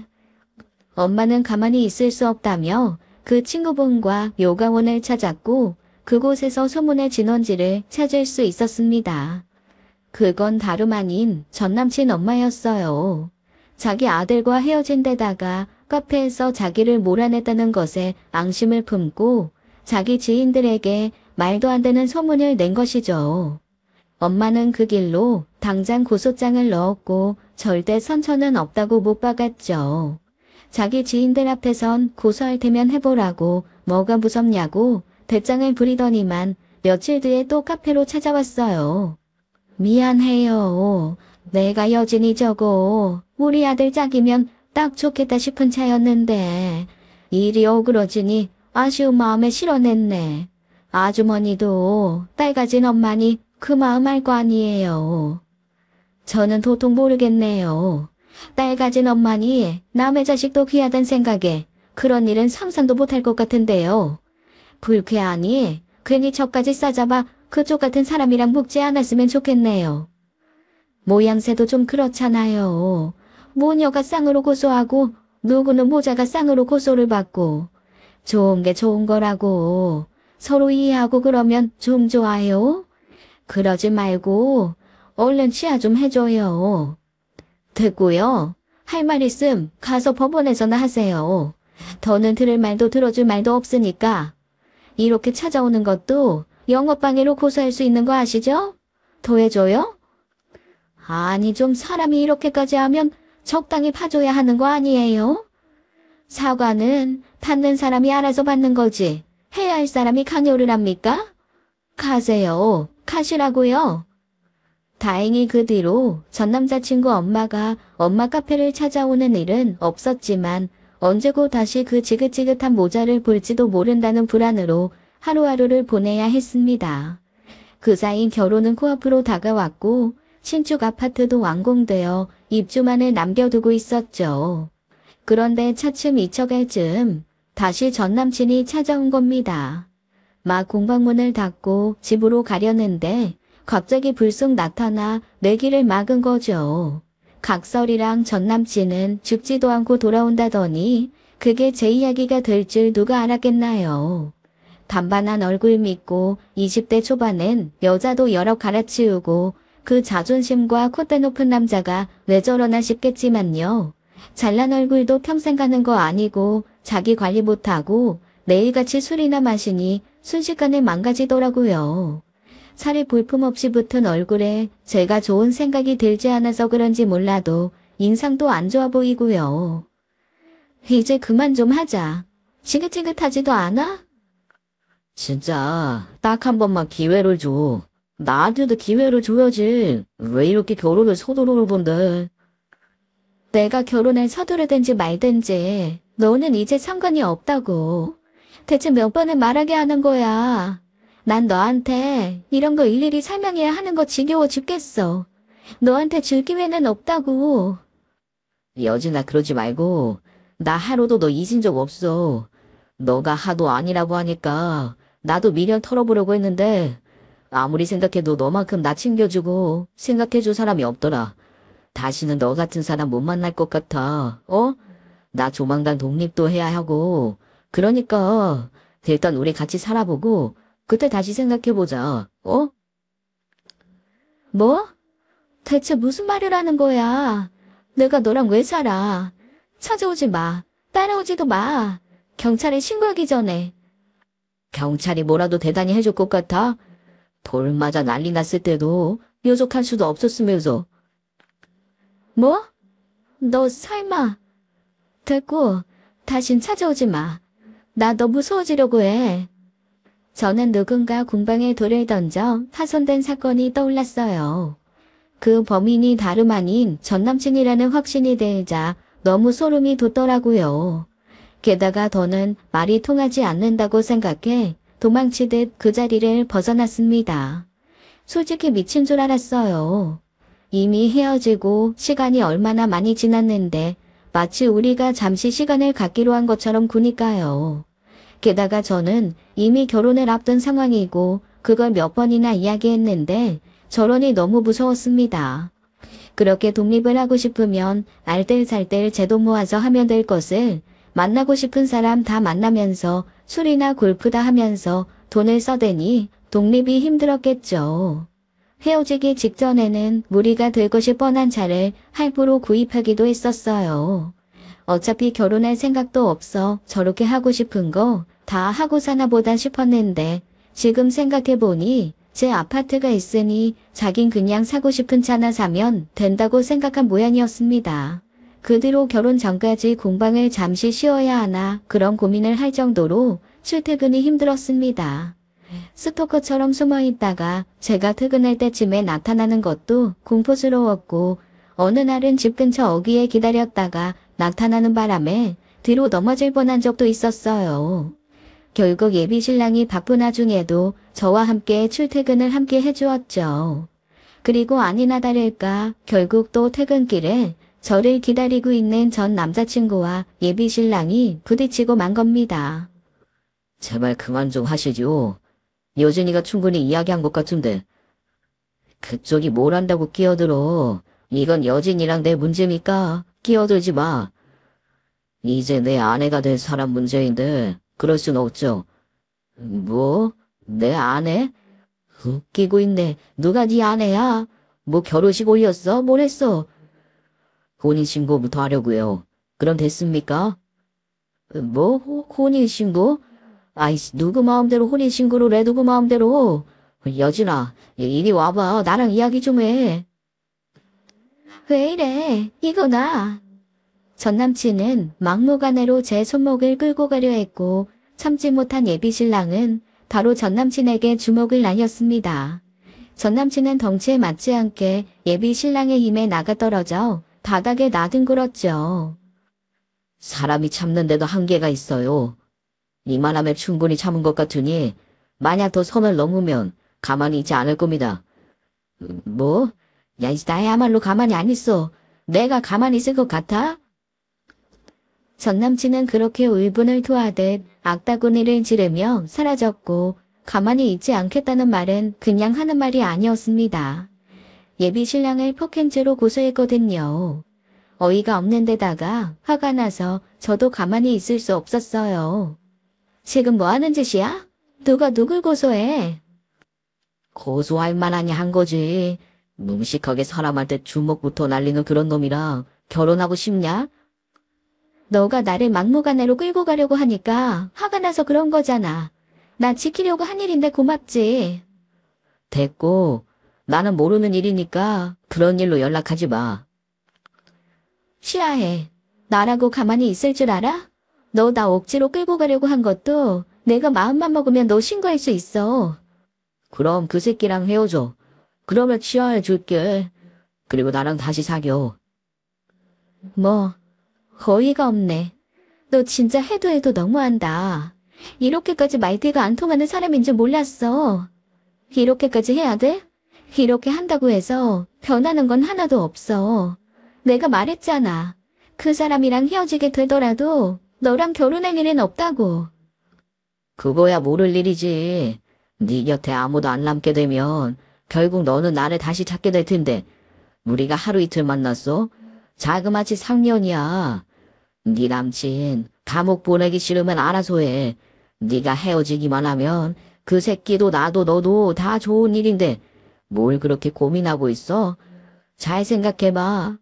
엄마는 가만히 있을 수 없다며 그 친구분과 요가원을 찾았고 그곳에서 소문의 진원지를 찾을 수 있었습니다. 그건 다름 아닌 전남친 엄마였어요. 자기 아들과 헤어진 데다가 카페에서 자기를 몰아냈다는 것에 앙심을 품고 자기 지인들에게 말도 안 되는 소문을 낸 것이죠. 엄마는 그 길로 당장 고소장을 넣었고 절대 선처는 없다고 못 박았죠. 자기 지인들 앞에선 고소할 테면 해보라고 뭐가 무섭냐고 배짱을 부리더니만 며칠 뒤에 또 카페로 찾아왔어요. 미안해요. 내가 여진이 저거 우리 아들 짝이면 딱 좋겠다 싶은 차였는데 일이 어그러지니 아쉬운 마음에 실어냈네. 아주머니도 딸 가진 엄마니 그 마음 알 거 아니에요. 저는 도통 모르겠네요. 딸 가진 엄마니 남의 자식도 귀하단 생각에 그런 일은 상상도 못할 것 같은데요. 불쾌하니 괜히 저까지 싸잡아 그쪽 같은 사람이랑 묵지 않았으면 좋겠네요. 모양새도 좀 그렇잖아요. 모녀가 쌍으로 고소하고 누구는 모자가 쌍으로 고소를 받고 좋은 게 좋은 거라고 서로 이해하고 그러면 좀 좋아요. 그러지 말고 얼른 취하 좀 해줘요. 됐고요. 할 말 있음 가서 법원에서나 하세요. 더는 들을 말도 들어줄 말도 없으니까. 이렇게 찾아오는 것도 영업방해로 고소할 수 있는 거 아시죠? 더 해줘요? 아니 좀 사람이 이렇게까지 하면 적당히 파줘야 하는 거 아니에요? 사과는 받는 사람이 알아서 받는 거지. 해야 할 사람이 강요를 합니까? 가세요. 가시라고요. 다행히 그 뒤로 전 남자친구 엄마가 엄마 카페를 찾아오는 일은 없었지만 언제고 다시 그 지긋지긋한 모자를 볼지도 모른다는 불안으로 하루하루를 보내야 했습니다. 그 사이 결혼은 코앞으로 다가왔고 신축 아파트도 완공되어 입주만을 남겨두고 있었죠. 그런데 차츰 잊혀갈 즈음 다시 전 남친이 찾아온 겁니다. 막 공방문을 닫고 집으로 가려는데 갑자기 불쑥 나타나 내 길을 막은 거죠. 각설이랑 전 남친은 죽지도 않고 돌아온다더니 그게 제 이야기가 될 줄 누가 알았겠나요. 단반한 얼굴 믿고 20대 초반엔 여자도 여러 갈아치우고 그 자존심과 콧대 높은 남자가 왜 저러나 싶겠지만요. 잘난 얼굴도 평생 가는 거 아니고 자기 관리 못하고 매일같이 술이나 마시니 순식간에 망가지더라고요. 살이 볼품없이 붙은 얼굴에 제가 좋은 생각이 들지 않아서 그런지 몰라도 인상도 안 좋아 보이고요. 이제 그만 좀 하자. 지긋지긋하지도 않아? 진짜 딱 한 번만 기회를 줘. 나한테도 기회를 줘야지. 왜 이렇게 결혼을 서두르는 건데? 내가 결혼을 서두르든지 말든지 너는 이제 상관이 없다고. 대체 몇 번을 말하게 하는 거야. 난 너한테 이런 거 일일이 설명해야 하는 거 지겨워 죽겠어. 너한테 줄 기회는 없다고. 여진아 그러지 말고 나 하루도 너 잊은 적 없어. 너가 하도 아니라고 하니까 나도 미련 털어보려고 했는데 아무리 생각해도 너만큼 나 챙겨주고 생각해줄 사람이 없더라. 다시는 너 같은 사람 못 만날 것 같아. 나 조만간 독립도 해야 하고 그러니까 일단 우리 같이 살아보고 그때 다시 생각해보자. 뭐? 대체 무슨 말을 하는 거야? 내가 너랑 왜 살아? 찾아오지 마. 따라오지도 마. 경찰에 신고하기 전에. 경찰이 뭐라도 대단히 해줄 것 같아? 돌 맞아 난리 났을 때도 뾰족할 수도 없었으면서. 뭐? 너 설마. 됐고 다신 찾아오지 마. 나 너 무서워지려고 해. 저는 누군가 공방에 돌을 던져 파손된 사건이 떠올랐어요. 그 범인이 다름 아닌 전남친이라는 확신이 들자 너무 소름이 돋더라고요. 게다가 더는 말이 통하지 않는다고 생각해 도망치듯 그 자리를 벗어났습니다. 솔직히 미친 줄 알았어요. 이미 헤어지고 시간이 얼마나 많이 지났는데 마치 우리가 잠시 시간을 갖기로 한 것처럼 구니까요. 게다가 저는 이미 결혼을 앞둔 상황이고 그걸 몇 번이나 이야기했는데 저런이 너무 무서웠습니다. 그렇게 독립을 하고 싶으면 알뜰살뜰 제도 모아서 하면 될 것을 만나고 싶은 사람 다 만나면서 술이나 골프다 하면서 돈을 써대니 독립이 힘들었겠죠. 헤어지기 직전에는 무리가 될 것이 뻔한 차를 할부로 구입하기도 했었어요. 어차피 결혼할 생각도 없어 저렇게 하고 싶은 거 다 하고 사나 보다 싶었는데 지금 생각해보니 제 아파트가 있으니 자긴 그냥 사고 싶은 차나 사면 된다고 생각한 모양이었습니다. 그 뒤로 결혼 전까지 공방을 잠시 쉬어야 하나 그런 고민을 할 정도로 출퇴근이 힘들었습니다. 스토커처럼 숨어있다가 제가 퇴근할 때쯤에 나타나는 것도 공포스러웠고 어느 날은 집 근처 어귀에 기다렸다가 나타나는 바람에 뒤로 넘어질 뻔한 적도 있었어요. 결국 예비 신랑이 바쁜 와중에도 저와 함께 출퇴근을 함께 해주었죠. 그리고 아니나 다를까 결국 또 퇴근길에 저를 기다리고 있는 전 남자친구와 예비 신랑이 부딪히고 만 겁니다. 제발 그만 좀 하시죠. 여진이가 충분히 이야기한 것 같은데. 그쪽이 뭘 한다고 끼어들어. 이건 여진이랑 내 문제니까 끼어들지 마. 이제 내 아내가 될 사람 문제인데 그럴 순 없죠. 뭐? 내 아내? 웃기고 있네. 누가 네 아내야? 뭐 결혼식 올렸어? 뭘 했어? 혼인신고부터 하려고요. 그럼 됐습니까? 뭐? 혼인신고? 아이씨, 누구 마음대로 혼인신고를 해, 누구 마음대로. 여진아, 이리 와봐. 나랑 이야기 좀 해. 왜 이래? 이거나. 전 남친은 막무가내로 제 손목을 끌고 가려 했고 참지 못한 예비 신랑은 바로 전 남친에게 주먹을 날렸습니다. 전 남친은 덩치에 맞지 않게 예비 신랑의 힘에 나가떨어져 바닥에 나뒹굴었죠. 사람이 참는데도 한계가 있어요. 이만하면 충분히 참은 것 같으니 만약 더 선을 넘으면 가만히 있지 않을 겁니다. 뭐? 야, 나야말로 가만히 안 있어. 내가 가만히 있을 것 같아? 전 남친은 그렇게 울분을 토하듯 악다구니를 지르며 사라졌고 가만히 있지 않겠다는 말은 그냥 하는 말이 아니었습니다. 예비 신랑을 폭행죄로 고소했거든요. 어이가 없는 데다가 화가 나서 저도 가만히 있을 수 없었어요. 지금 뭐 하는 짓이야? 누가 누굴 고소해? 고소할 만하니 한 거지. 뭉식하게 사람한테 주먹부터 날리는 그런 놈이랑 결혼하고 싶냐? 너가 나를 막무가내로 끌고 가려고 하니까 화가 나서 그런 거잖아. 나 지키려고 한 일인데 고맙지. 됐고, 나는 모르는 일이니까 그런 일로 연락하지 마. 싫어해. 나라고 가만히 있을 줄 알아? 너 나 억지로 끌고 가려고 한 것도 내가 마음만 먹으면 너 신고할 수 있어. 그럼 그 새끼랑 헤어져. 그러면 치아해 줄게. 그리고 나랑 다시 사겨. 뭐, 어이가 없네. 너 진짜 해도 해도 너무한다. 이렇게까지 말귀가 안 통하는 사람인 줄 몰랐어. 이렇게까지 해야 돼? 이렇게 한다고 해서 변하는 건 하나도 없어. 내가 말했잖아. 그 사람이랑 헤어지게 되더라도 너랑 결혼할 일은 없다고. 그거야 모를 일이지. 네 곁에 아무도 안 남게 되면 결국 너는 나를 다시 찾게 될 텐데 우리가 하루 이틀 만났어? 자그마치 3년이야. 네 남친 감옥 보내기 싫으면 알아서 해. 네가 헤어지기만 하면 그 새끼도 나도 너도 다 좋은 일인데 뭘 그렇게 고민하고 있어? 잘 생각해봐.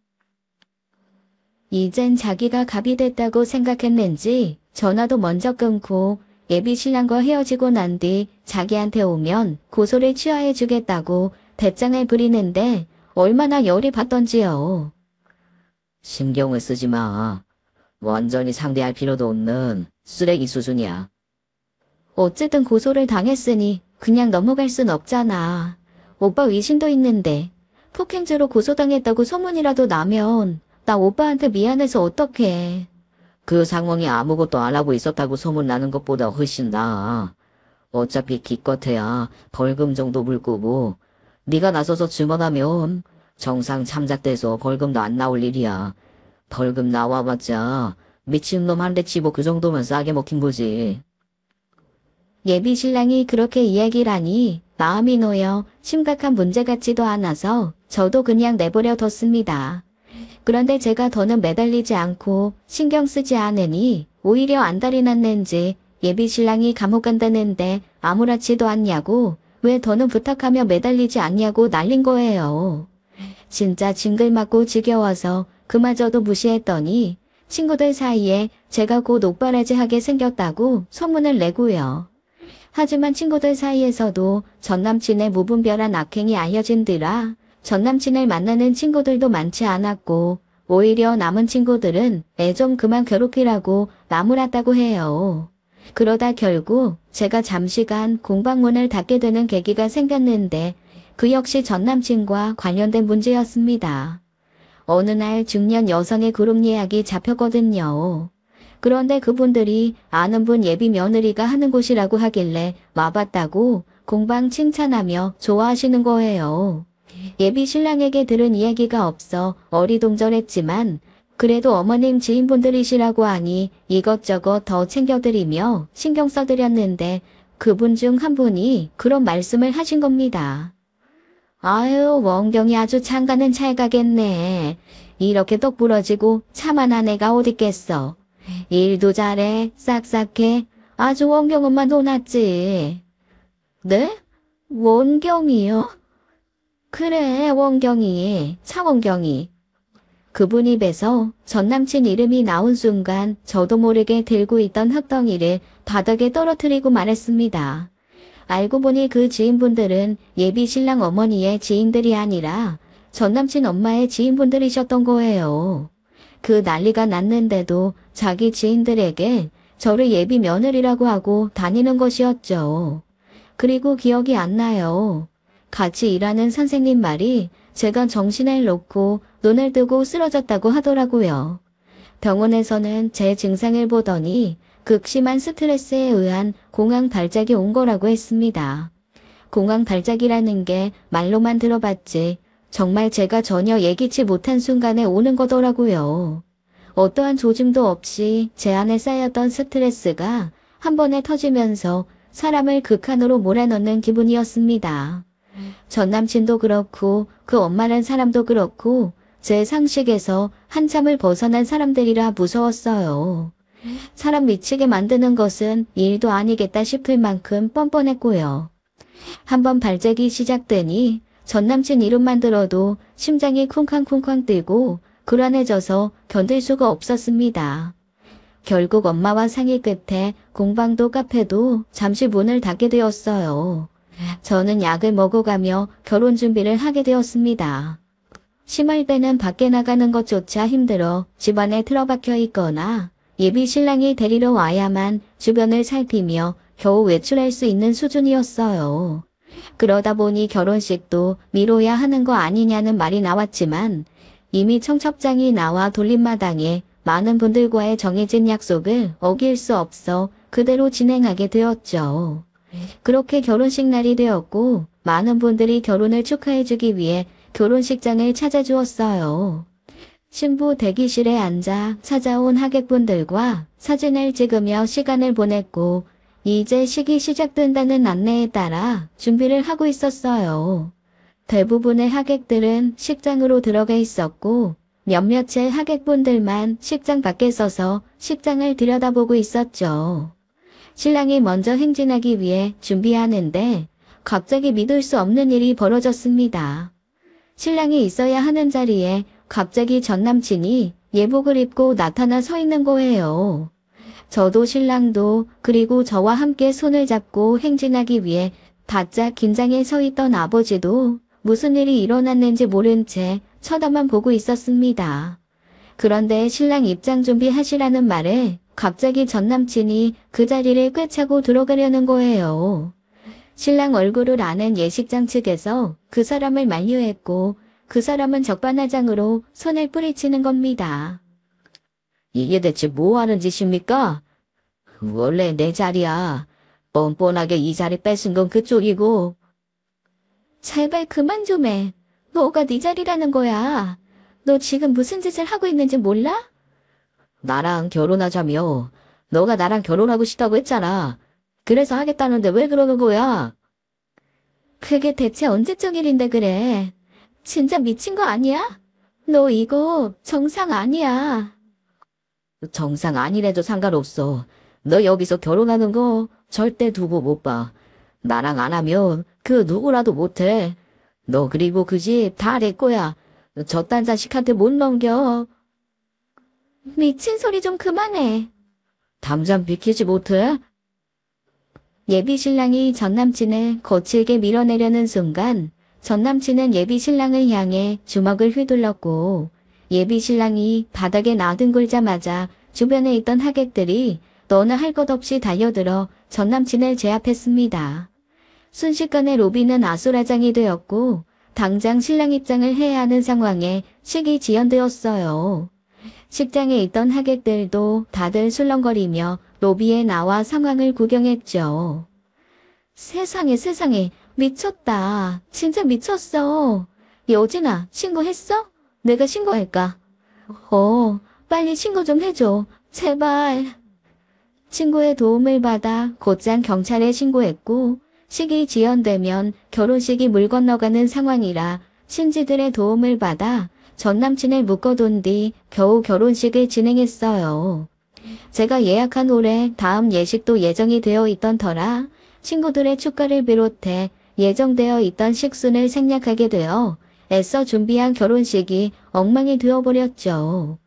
이젠 자기가 갑이 됐다고 생각했는지 전화도 먼저 끊고 예비 신랑과 헤어지고 난 뒤 자기한테 오면 고소를 취하해 주겠다고 배짱을 부리는데 얼마나 열이 받던지요. 신경을 쓰지 마. 완전히 상대할 필요도 없는 쓰레기 수준이야. 어쨌든 고소를 당했으니 그냥 넘어갈 순 없잖아. 오빠 위신도 있는데 폭행죄로 고소당했다고 소문이라도 나면 나 오빠한테 미안해서 어떡해. 그 상황이 아무것도 안 하고 있었다고 소문나는 것보다 훨씬 나아. 어차피 기껏해야 벌금 정도 물 거고 네가 나서서 증언하면 정상 참작돼서 벌금도 안 나올 일이야. 벌금 나와봤자 미친놈 한 대 치고 그 정도면 싸게 먹힌 거지. 예비 신랑이 그렇게 이야기를 하니 마음이 놓여 심각한 문제 같지도 않아서 저도 그냥 내버려 뒀습니다. 그런데 제가 더는 매달리지 않고 신경 쓰지 않으니 오히려 안달이 났는지 예비 신랑이 감옥 간다는데 아무렇지도 않냐고 왜 더는 부탁하며 매달리지 않냐고 날린 거예요. 진짜 징글맞고 지겨워서 그마저도 무시했더니 친구들 사이에 제가 곧 오빠라지하게 생겼다고 소문을 내고요. 하지만 친구들 사이에서도 전남친의 무분별한 악행이 알려진 뒤라 전남친을 만나는 친구들도 많지 않았고 오히려 남은 친구들은 애 좀 그만 괴롭히라고 나무랐다고 해요. 그러다 결국 제가 잠시간 공방문을 닫게 되는 계기가 생겼는데 그 역시 전남친과 관련된 문제였습니다. 어느 날 중년 여성의 그룹 예약이 잡혔거든요. 그런데 그분들이 아는 분 예비 며느리가 하는 곳이라고 하길래 와봤다고 공방 칭찬하며 좋아하시는 거예요. 예비 신랑에게 들은 이야기가 없어 어리둥절했지만 그래도 어머님 지인분들이시라고 하니 이것저것 더 챙겨드리며 신경 써드렸는데 그분 중 한 분이 그런 말씀을 하신 겁니다. 아유, 원경이 아주 창가는 잘 가겠네. 이렇게 똑 부러지고 차만한 애가 어딨겠어. 일도 잘해, 싹싹해. 아주 원경 엄마 놀았지. 네? 원경이요? 그래, 원경이, 차원경이. 그분 입에서 전남친 이름이 나온 순간 저도 모르게 들고 있던 흙덩이를 바닥에 떨어뜨리고 말했습니다. 알고 보니 그 지인분들은 예비 신랑 어머니의 지인들이 아니라 전 남친 엄마의 지인분들이셨던 거예요. 그 난리가 났는데도 자기 지인들에게 저를 예비 며느리라고 하고 다니는 것이었죠. 그리고 기억이 안 나요. 같이 일하는 선생님 말이 제가 정신을 놓고 눈을 뜨고 쓰러졌다고 하더라고요. 병원에서는 제 증상을 보더니 극심한 스트레스에 의한 공황 발작이 온 거라고 했습니다. 공황 발작이라는 게 말로만 들어봤지 정말 제가 전혀 예기치 못한 순간에 오는 거더라고요. 어떠한 조짐도 없이 제 안에 쌓였던 스트레스가 한 번에 터지면서 사람을 극한으로 몰아넣는 기분이었습니다. 전 남친도 그렇고 그 엄마란 사람도 그렇고 제 상식에서 한참을 벗어난 사람들이라 무서웠어요. 사람 미치게 만드는 것은 일도 아니겠다 싶을 만큼 뻔뻔했고요. 한번 발작이 시작되니 전 남친 이름만 들어도 심장이 쿵쾅쿵쾅 뛰고 불안해져서 견딜 수가 없었습니다. 결국 엄마와 상의 끝에 공방도 카페도 잠시 문을 닫게 되었어요. 저는 약을 먹어가며 결혼 준비를 하게 되었습니다. 심할 때는 밖에 나가는 것조차 힘들어 집안에 틀어박혀 있거나 예비 신랑이 데리러 와야만 주변을 살피며 겨우 외출할 수 있는 수준이었어요. 그러다 보니 결혼식도 미뤄야 하는 거 아니냐는 말이 나왔지만 이미 청첩장이 나와 돌림마당에 많은 분들과의 정해진 약속을 어길 수 없어 그대로 진행하게 되었죠. 그렇게 결혼식 날이 되었고 많은 분들이 결혼을 축하해주기 위해 결혼식장을 찾아주었어요. 신부 대기실에 앉아 찾아온 하객분들과 사진을 찍으며 시간을 보냈고 이제 식이 시작된다는 안내에 따라 준비를 하고 있었어요. 대부분의 하객들은 식장으로 들어가 있었고 몇몇의 하객분들만 식장 밖에 서서 식장을 들여다보고 있었죠. 신랑이 먼저 행진하기 위해 준비하는데 갑자기 믿을 수 없는 일이 벌어졌습니다. 신랑이 있어야 하는 자리에 갑자기 전 남친이 예복을 입고 나타나 서 있는 거예요. 저도 신랑도 그리고 저와 함께 손을 잡고 행진하기 위해 바짝 긴장해 서 있던 아버지도 무슨 일이 일어났는지 모른 채 쳐다만 보고 있었습니다. 그런데 신랑 입장 준비하시라는 말에 갑자기 전 남친이 그 자리를 꿰차고 들어가려는 거예요. 신랑 얼굴을 아는 예식장 측에서 그 사람을 만류했고 그 사람은 적반하장으로 손을 뿌리치는 겁니다. 이게 대체 뭐 하는 짓입니까? 원래 내 자리야. 뻔뻔하게 이 자리 뺏은 건 그쪽이고. 제발 그만 좀 해. 너가 네 자리라는 거야. 너 지금 무슨 짓을 하고 있는지 몰라? 나랑 결혼하자며. 너가 나랑 결혼하고 싶다고 했잖아. 그래서 하겠다는데 왜 그러는 거야? 그게 대체 언제적 일인데 그래. 진짜 미친 거 아니야? 너 이거 정상 아니야. 정상 아니래도 상관없어. 너 여기서 결혼하는 거 절대 두고 못 봐. 나랑 안 하면 그 누구라도 못해. 너 그리고 그 집 다 내 거야. 저딴 자식한테 못 넘겨. 미친 소리 좀 그만해. 당장 비키지 못해? 예비 신랑이 전 남친을 거칠게 밀어내려는 순간 전 남친은 예비 신랑을 향해 주먹을 휘둘렀고 예비 신랑이 바닥에 나뒹굴자마자 주변에 있던 하객들이 너나 할 것 없이 달려들어 전 남친을 제압했습니다. 순식간에 로비는 아수라장이 되었고 당장 신랑 입장을 해야 하는 상황에 식이 지연되었어요. 식장에 있던 하객들도 다들 술렁거리며 로비에 나와 상황을 구경했죠. 세상에 미쳤다. 진짜 미쳤어. 여진아, 신고했어? 내가 신고할까? 빨리 신고 좀 해줘. 제발. 친구의 도움을 받아 곧장 경찰에 신고했고 식이 지연되면 결혼식이 물 건너가는 상황이라 친지들의 도움을 받아 전 남친을 묶어둔 뒤 겨우 결혼식을 진행했어요. 제가 예약한 올해 다음 예식도 예정이 되어 있던 터라 친구들의 축가를 비롯해 예정되어 있던 식순을 생략하게 되어 애써 준비한 결혼식이 엉망이 되어버렸죠.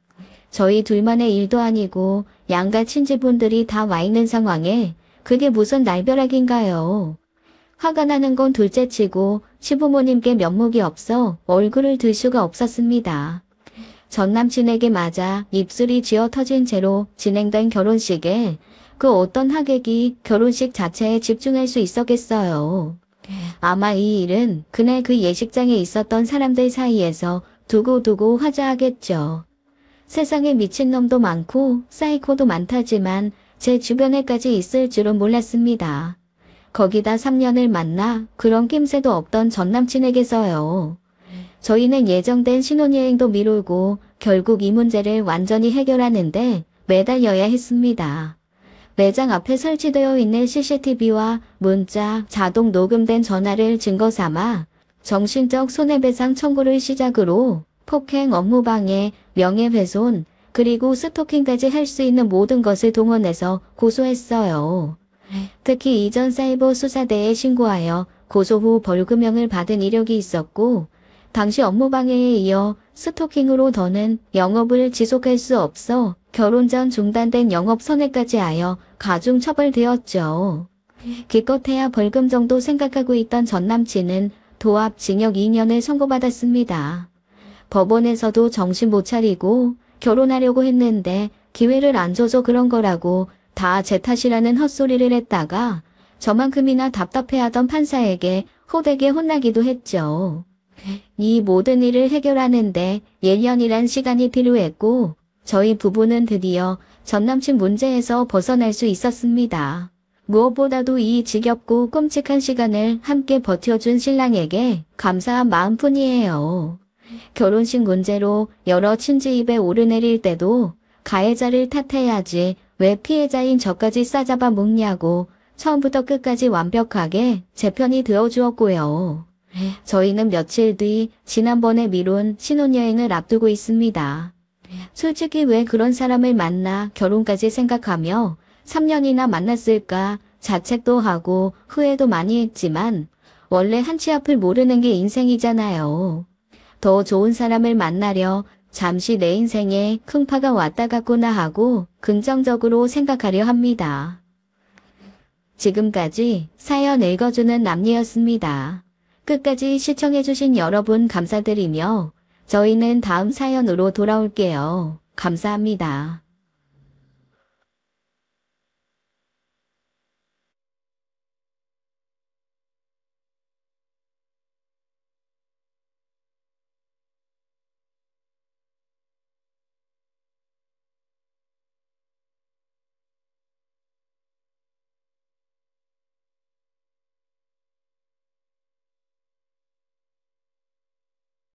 저희 둘만의 일도 아니고 양가 친지분들이 다 와 있는 상황에 그게 무슨 날벼락인가요. 화가 나는 건 둘째치고 시부모님께 면목이 없어 얼굴을 들 수가 없었습니다. 전 남친에게 맞아 입술이 쥐어 터진 채로 진행된 결혼식에 그 어떤 하객이 결혼식 자체에 집중할 수 있었겠어요. 아마 이 일은 그날 그 예식장에 있었던 사람들 사이에서 두고두고 화제하겠죠. 세상에 미친놈도 많고 사이코도 많다지만 제 주변에까지 있을 줄은 몰랐습니다. 거기다 3년을 만나 그런 낌새도 없던 전남친에게서요. 저희는 예정된 신혼여행도 미루고 결국 이 문제를 완전히 해결하는데 매달려야 했습니다. 매장 앞에 설치되어 있는 CCTV와 문자, 자동 녹음된 전화를 증거 삼아 정신적 손해배상 청구를 시작으로 폭행, 업무방해, 명예훼손, 그리고 스토킹까지 할 수 있는 모든 것을 동원해서 고소했어요. 특히 이전 사이버 수사대에 신고하여 고소 후 벌금형을 받은 이력이 있었고 당시 업무방해에 이어 스토킹으로 더는 영업을 지속할 수 없어 결혼 전 중단된 영업 선회까지 하여 가중 처벌되었죠. 기껏해야 벌금 정도 생각하고 있던 전남친은 도합 징역 2년을 선고받았습니다. 법원에서도 정신 못 차리고 결혼하려고 했는데 기회를 안 줘서 그런 거라고 다 제 탓이라는 헛소리를 했다가 저만큼이나 답답해하던 판사에게 호되게 혼나기도 했죠. 이 모든 일을 해결하는데 1년이란 시간이 필요했고 저희 부부는 드디어 전남친 문제에서 벗어날 수 있었습니다. 무엇보다도 이 지겹고 끔찍한 시간을 함께 버텨준 신랑에게 감사한 마음뿐이에요. 결혼식 문제로 여러 친지 입에 오르내릴 때도 가해자를 탓해야지 왜 피해자인 저까지 싸잡아 먹냐고 처음부터 끝까지 완벽하게 제 편이 되어주었고요. 저희는 며칠 뒤 지난번에 미룬 신혼여행을 앞두고 있습니다. 솔직히 왜 그런 사람을 만나 결혼까지 생각하며 3년이나 만났을까 자책도 하고 후회도 많이 했지만 원래 한 치 앞을 모르는 게 인생이잖아요. 더 좋은 사람을 만나려 잠시 내 인생에 쿵파가 왔다 갔구나 하고 긍정적으로 생각하려 합니다. 지금까지 사연 읽어주는 남리였습니다. 끝까지 시청해주신 여러분 감사드리며 저희는 다음 사연으로 돌아올게요. 감사합니다.